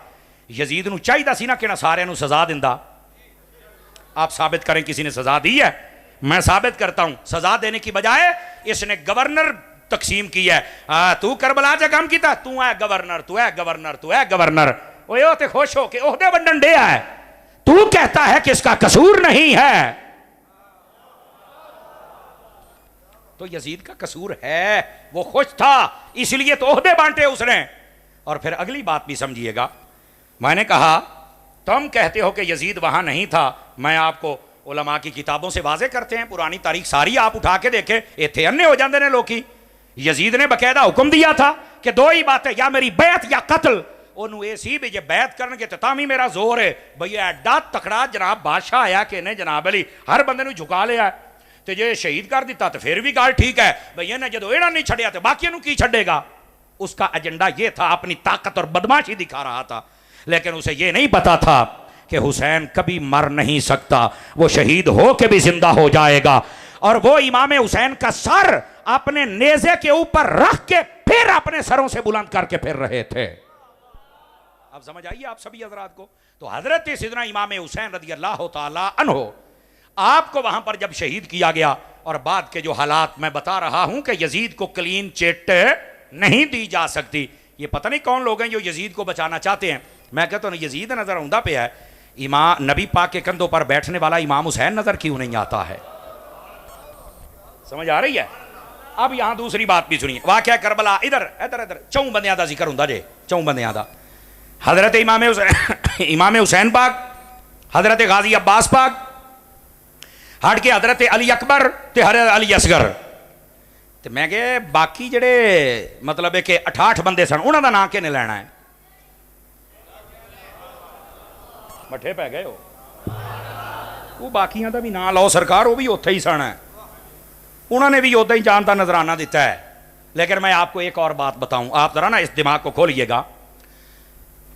یزید نو چاہیدا سی نا کہ نہ سارے نو سزا دیندا۔ آپ ثابت کریں کسی نے سزا دی ہے؟ میں ثابت کرتا ہوں، سزا دینے کی بجائے اس نے گورنر تقسیم کی ہے۔ تو کربلا جا کام کیتا، تو ہے گورنر، تو ہے گورنر، تو ہے گورنر، اوے او تے خوش ہو کے عہدے ونڈن دے ہے، تو کہتا ہے کہ اس کا قصور نہیں ہے۔ تو یزید کا قصور ہے، وہ خوش تھا اس لیے تو عہدے بانٹے اس نے۔ اور پھر اگلی بات بھی سمجھیے گا، میں نے کہا تم کہتے ہو کہ یزید وہاں نہیں تھا، میں آپ کو علماء کی کتابوں سے واضح کرتے ہیں، پرانی تاریخ ساری آپ اٹھا کے دیکھیں، ایتھے انے ہو جاندے نے لوکی۔ یزید نے باقاعدہ حکم دیا تھا کہ دو ہی باتیں، یا میری بیعت یا قتل۔ انہوں اے سی بھی جے بیعت کرن کے تتامی میرا زور ہے، بھئی ایڈا تکڑا جناب بادشاہ آیا کہ انہیں جناب علی ہر بندے نو جھکا لیا ہے، تو جے شہید کر دیتا تو پھر بھی گال ٹھیک ہے، بھئی انہیں جدو ایڑا نہیں چھڑیا تو باقی انہوں کی چھڑے گا۔ اس کا ایجنڈا یہ تھا، اپنی طاقت اور بدماشی دکھا رہا تھا، لیکن اسے یہ نہیں پتا تھا کہ حسین کبھی مر نہیں سکتا، وہ شہید ہو کے بھی زندہ ہو جائے گا۔ اور وہ امام حسین کا سر اپنے نیزے کے اوپر رکھ کے پھر اپنے سروں سے بلند کر کے پھر رہے تھے۔ اب سمجھ آئیے آپ سبھی حضرات کو؟ تو حضرت سیدنا امام حسین رضی اللہ تعالی عنہ آپ کو وہاں پر جب شہید کیا گیا، اور بعد کے جو حالات میں بتا رہا ہوں کہ یزید کو کلین چٹ نہیں دی جا سکتی، یہ پتہ نہیں کون لوگ ہیں جو یزید کو بچانا چاہتے ہیں۔ میں کہتا ہوں یزید نظر آندہ پہ ہے، امام نبی پاک کے کندھوں پر بیٹھنے والا امام حسین نظر کیوں نہیں آتا ہے؟ سمجھ آ رہی ہے؟ اب یہاں دوسری بات بھی سنیے، واقعہ کربلا ادھر ادھر ادھر چون بندیاں دا ذکر ہوندا جے، چون بندیاں دا، حضرت امام حسین پاک، حضرت غازی عباس پاک، ہٹ کے حضرت علی اکبر تے حضرت علی اصغر، تے میں کہ باقی جڑے مطلب ہے کہ 68 بندے سن انہاں دا نام کنے لینا ہے؟ مٹھے پہ گئے ہو، وہ باقیاں دا بھی نام لو سرکار، وہ بھی اوتھے ہی سن ہے، انہوں نے بھی اودا ہی جان دا نظرانہ دیتا ہے۔ لیکن میں آپ کو ایک اور بات بتاؤں، آپ ذرا نا اس دماغ کو کھولیے گا۔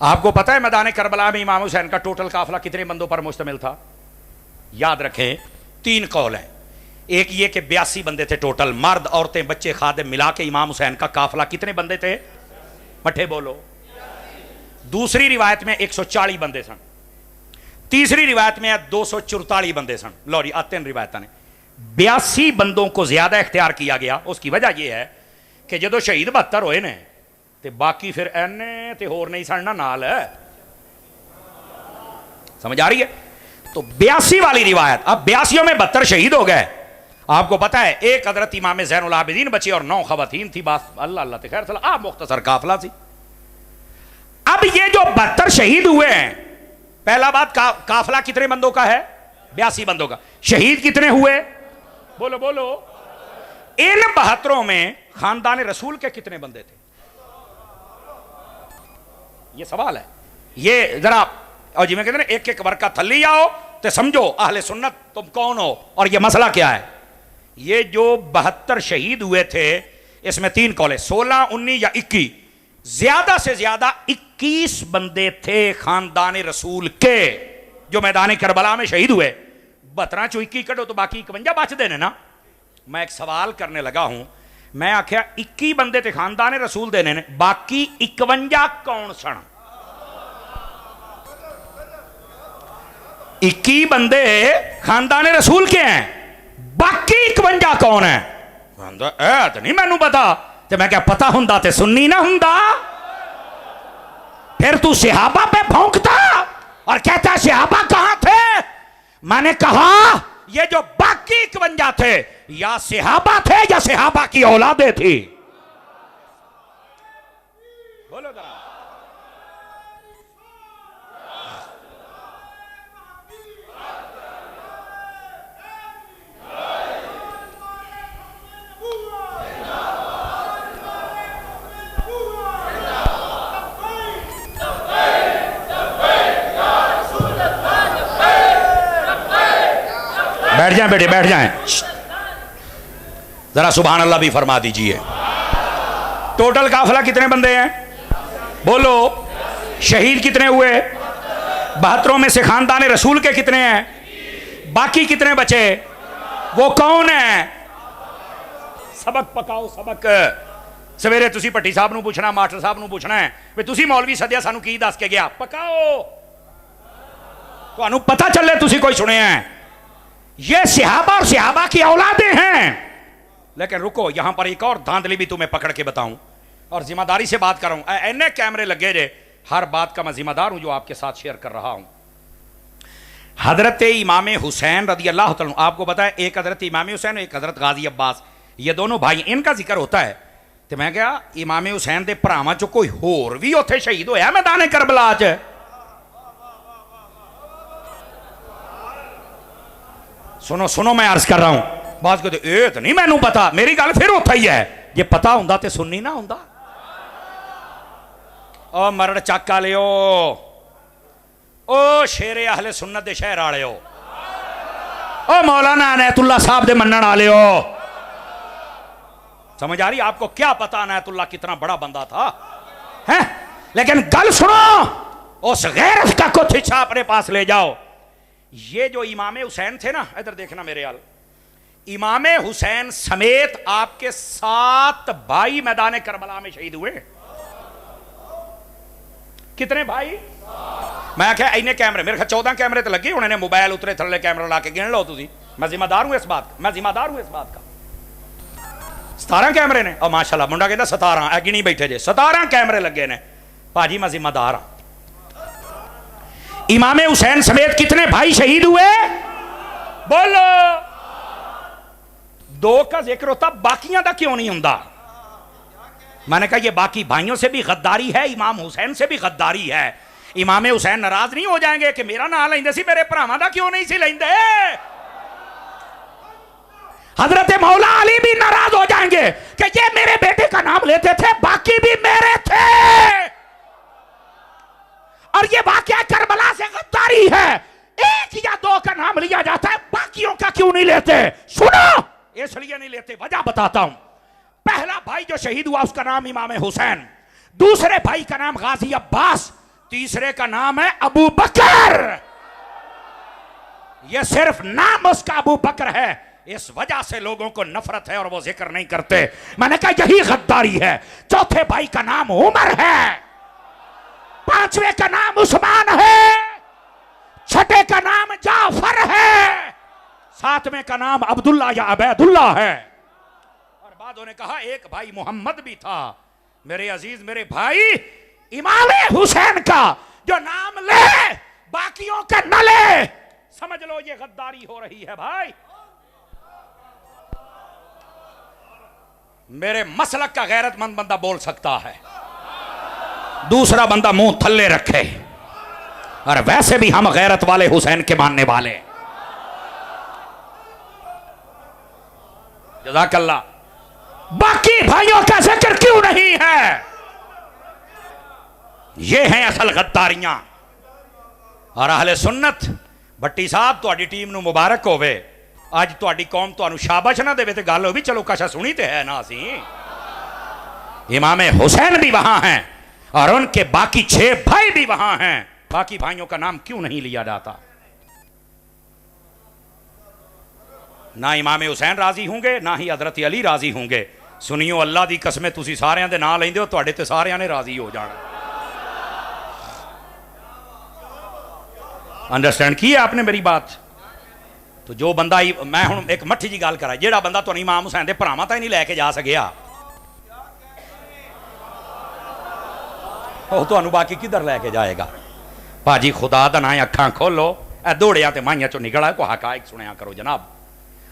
آپ کو پتہ ہے میدان کربلا میں امام حسین کا ٹوٹل قافلہ کتنے بندوں پر مشتمل تھا؟ یاد رکھیں 3 قول ہیں۔ ایک یہ کہ 82 بندے تھے ٹوٹل، مرد عورتیں بچے خادم ملا کے امام حسین کا قافلہ کتنے بندے تھے؟ مٹھے بولو۔ دوسری روایت میں 140 بندے سن، تیسری روایت میں 244 بندے سن۔ لوری آتے روایت نے 82 بندوں کو زیادہ اختیار کیا گیا۔ اس کی وجہ یہ ہے کہ جدو شہید 72 ہوئے نے تے باقی پھر اینے تے ہور نہیں سننا نال ہے، سمجھ آ رہی ہے؟ تو 82 والی روایت، اب 82 میں 72 شہید ہو گئے۔ آپ کو پتا ہے ایک حضرت امام زین العابدین بچے اور 9 خواتین تھی، بس اللہ اللہ تے خیر صلی آپ مختصر قافلہ سی۔ اب یہ جو 72 شہید ہوئے ہیں، پہلا بات قافلہ کتنے بندوں کا ہے؟ 82 بندوں کا۔ شہید کتنے ہوئے؟ بولو بولو۔ ان 72 میں خاندان رسول کے کتنے بندے تھے؟ یہ سوال ہے، یہ ذرا اور جی میں کہتے ہیں ایک ایک ورقہ تھلی آؤ تو سمجھو اہل سنت تم کون ہو اور یہ مسئلہ کیا ہے۔ یہ جو 72 شہید ہوئے تھے اس میں 3 قول ہے، 16 19 یا 21، زیادہ سے زیادہ 21 بندے تھے خاندان رسول کے جو میدان کربلا میں شہید ہوئے۔ 72 چو 21 کٹو تو باقی 51 بچ دینے نا۔ میں ایک سوال کرنے لگا ہوں، میں آکھیا 21 بندے تھے خاندان رسول دینے نے، باقی 51 کون سن؟ 21 بندے خاندان رسول کے ہیں، باقی 51 کون ہیں؟ اے تو نہیں میں نو پتا، تو میں کیا پتا ہوندا تے سنی نہ ہوندا؟ پھر تو صحابہ پہ بھونکتا اور کہتا صحابہ کہاں تھے؟ میں نے کہا یہ جو باقی 51 تھے یا صحابہ تھے یا صحابہ کی اولادیں تھی۔ بولو ذرا۔ بیٹھ جائیں بیٹے بیٹھ جائیں، ذرا سبحان اللہ بھی فرما دیجئے۔ ٹوٹل قافلہ کتنے بندے ہیں؟ بولو۔ شہید کتنے ہوئے؟ 72 میں سے خاندان رسول کے کتنے ہیں؟ باقی کتنے بچے؟ وہ کون ہیں؟ سبق پکاؤ سبق۔ سویرے تسی پٹی صاحب نو پوچھنا، ماسٹر صاحب نو پوچھنا ہے کہ تسی مولوی سدیا سانو کی دس کے گیا، پکاؤ تو انو پتہ چلے تسی کوئی سنے ہیں۔ یہ صحابہ اور صحابہ کی اولادیں ہیں۔ لیکن رکو، یہاں پر ایک اور دھاندلی بھی تمہیں پکڑ کے بتاؤں اور ذمہ داری سے بات کر رہا ہوں۔ اینے کیمرے لگے رہے، ہر بات کا میں ذمہ دار ہوں جو آپ کے ساتھ شیئر کر رہا ہوں۔ حضرت امام حسین رضی اللہ تعالیٰ عنہ، آپ کو پتا ہے ایک حضرت امام حسین ایک حضرت غازی عباس، یہ دونوں بھائی، ان کا ذکر ہوتا ہے تو میں کہا امام حسین دے پراواں چو کوئی ہور بھی اوتھے شہید ہویا میدان کربلا چ؟ سنو سنو میں عرض کر رہا ہوں، بات کہتے اے تو نہیں میں نو پتا، میری گل پھر ہوتا ہی ہے، یہ پتا ہوندا تے سننی نہ ہوندا۔ او مرڑ چکا لیو، او شیر اہل سنت دے شہر آڑے ہو، او مولانا عنایت اللہ صاحب دے منن آلے ہو۔ سمجھ آ رہی آپ کو؟ کیا پتا عنایت اللہ کتنا بڑا بندہ تھا ہیں؟ لیکن گل سنو، اس غیرت کا کچھ حصہ اپنے پاس لے جاؤ۔ یہ جو امام حسین تھے نا، ادھر دیکھنا میرے حال، امام حسین سمیت آپ کے 7 بھائی میدان کربلا میں شہید ہوئے۔ کتنے بھائی؟ میں کہا اینے کیمرے، میرے خیال 14 کیمرے تو لگے، انہوں نے موبائل اترے تھلے کیمرہ لا کے گن لو تسی، میں ذمہ دار ہوں اس بات کا، میں ذمہ دار ہوں اس بات کا۔ 17 کیمرے نے، اور ماشاءاللہ منڈا کہتا 17 اے گنی بیٹھے جے، 17 کیمرے لگے نے، پاجی میں ذمہ دار ہوں۔ امام حسین سمیت کتنے بھائی شہید ہوئے؟ بولو۔ 2 کا ذکر ہوتا، باقیاں دا کیوں نہیں ہوندا؟ میں نے کہا یہ باقی بھائیوں سے بھی غداری ہے، امام حسین سے بھی غداری ہے۔ امام حسین ناراض نہیں ہو جائیں گے کہ میرا نام لیندے سی، میرے بھراواں دا کیوں نہیں سی لیندے؟ حضرت مولا علی بھی ناراض ہو جائیں گے کہ یہ میرے بیٹے کا نام لیتے تھے، باقی بھی میرے تھے، اور یہ واقعہ کربلا سے غداری ہے، 1 یا 2 کا نام لیا جاتا ہے، باقیوں کا کیوں نہیں لیتے؟ سنو، اس لیے نہیں لیتے، وجہ بتاتا ہوں۔ پہلا بھائی جو شہید ہوا اس کا نام امام حسین، دوسرے بھائی کا نام غازی عباس، تیسرے کا نام ہے ابو بکر۔ یہ صرف نام اس کا ابو بکر ہے، اس وجہ سے لوگوں کو نفرت ہے اور وہ ذکر نہیں کرتے. میں نے کہا یہی غداری ہے. چوتھے بھائی کا نام عمر ہے, پانچویں کا نام عثمان ہے, چھٹے کا نام جعفر ہے, ساتویں کا نام عبداللہ یا عبید اللہ ہے. اور بعدوں نے کہا ایک بھائی محمد بھی تھا. میرے عزیز میرے بھائی, امام حسین کا جو نام لے باقیوں کا نہ لے, سمجھ لو یہ غداری ہو رہی ہے بھائی. میرے مسلک کا غیرت مند بندہ بول سکتا ہے, دوسرا بندہ منہ تھلے رکھے. اور ویسے بھی ہم غیرت والے حسین کے ماننے والے. جزاک اللہ. باقی بھائیوں کا ذکر کیوں نہیں ہے؟ یہ ہیں اصل غداریاں. اور اہل سنت بٹی صاحب تہاڈی ٹیم نو مبارک ہوے. اج تہاڈی قوم تانوں شاباش نہ دے تے گل ہو بھی چلو کشا سنی تے ہے نا. اسی امام حسین بھی وہاں ہیں اور ان کے باقی 6 بھائی بھی وہاں ہیں. باقی بھائیوں کا نام کیوں نہیں لیا جاتا؟ نہ امام حسین راضی ہوں گے, نہ ہی حضرت علی راضی ہوں گے. سنیو اللہ دی قسمیں تسی سارے دے نام لیندے ہو, تواڈے تے سارے نے راضی ہو جانا. انڈرسٹینڈ کی ہے آپ نے میری بات؟ تو جو بندہ میں ہوں ایک مٹھی جی گل کرا, جیڑا بندہ تو امام حسین دے بھراواں تک نہیں لے کے جا سکیا, وہ تو باقی کدھر لے کے جائے گا؟ باجی خدا دا نام اکھاں کھولو, اے دوڑیاں تے مائیاں چوں نکلا کو حقائق سنیا کرو جناب.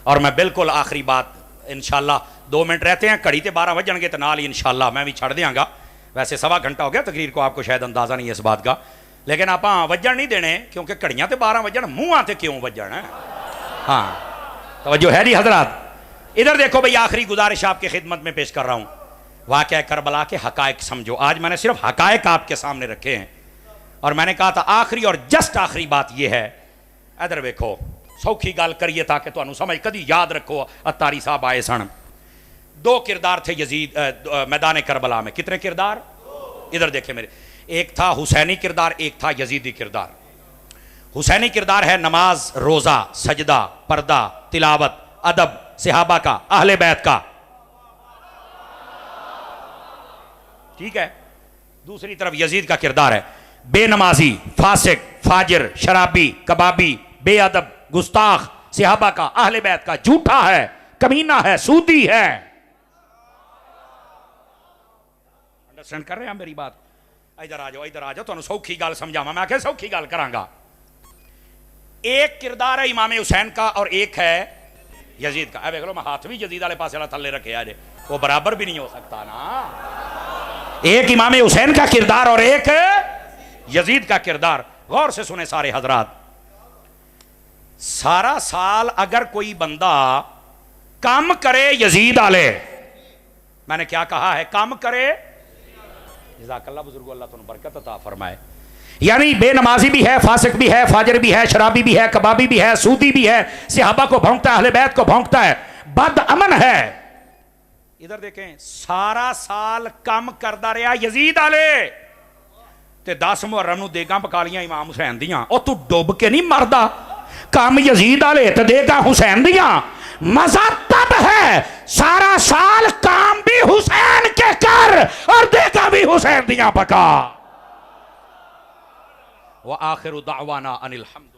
اور میں بالکل آخری بات انشاءاللہ 2 منٹ رہتے ہیں, گھڑی تے 12 بجن گے تو نال ہی انشاءاللہ میں بھی چھڑ دیاں گا. ویسے 1.25 گھنٹہ ہو گیا تقریر کو, آپ کو شاید اندازہ نہیں ہے اس بات کا, لیکن آپ وجن نہیں دینے کیونکہ گھڑیاں تے 12 بجن, منہ آتے کیوں وجن ہے. ہاں توجہ ہے جی حضرات. ادھر دیکھو بھئی, آخری گزارش آپ کی خدمت میں پیش کر رہا ہوں. واقعہ کربلا کے حقائق سمجھو. آج میں نے صرف حقائق آپ کے سامنے رکھے ہیں, اور میں نے کہا تھا آخری اور جسٹ آخری بات یہ ہے. ادھر دیکھو, سوکھی گل کریے تاکہ تو انہوں سمجھ کدی یاد رکھو. اتاری صاحب آئے سن, 2 کردار تھے یزید میدان کربلا میں. کتنے کردار؟ ادھر دیکھیں میرے, ایک تھا حسینی کردار, ایک تھا یزیدی کردار. حسینی کردار ہے نماز, روزہ, سجدہ, پردہ, تلاوت, ادب, صحابہ کا, اہل بیت کا. ٹھیک ہے. دوسری طرف یزید کا کردار ہے بے نمازی, فاسق, فاجر, شرابی, کبابی, بے ادب, گستاخ, صحابہ کا, اہل بیت کا, جھوٹا ہے, کمینہ ہے, سودی ہے. انڈرسٹینڈ کر رہے ہیں میری بات؟ ادھر آ جاؤ تو سوکھی گل سمجھاواں. میں کہ سوکھی گل کراں گا. ایک کردار ہے امام حسین کا اور ایک ہے یزید کا. دیکھ لو, میں ہاتھ بھی یزید والے پاس تھلے رکھے آج, وہ برابر بھی نہیں ہو سکتا نا. ایک امام حسین کا کردار اور ایک یزید کا کردار. غور سے سنیں سارے حضرات. سارا سال اگر کوئی بندہ کام کرے یزید والے, میں نے کیا کہا ہے, کام کرے, جزاک اللہ بزرگو, اللہ تمہیں برکت عطا فرمائے. یعنی بے نمازی بھی ہے, فاسق بھی ہے, فاجر بھی ہے, شرابی بھی ہے, کبابی بھی ہے, سودی بھی ہے, صحابہ کو بھونکتا ہے, اہل بیت کو بھونکتا ہے, بد امن ہے. ادھر دیکھیں, سارا سال کم کردا رہا یزید والے, تے 10 محرم نو دیگاں پکا لیاں امام حسین دیاں. او تو ڈوب کے نہیں مردا, کم یزید والے تے دیگاں حسین دیاں. مزہ تب ہے سارا سال کام بھی حسین کے کر اور دیگاں بھی حسین دیاں پکا. وآخر دعوانا ان الحمد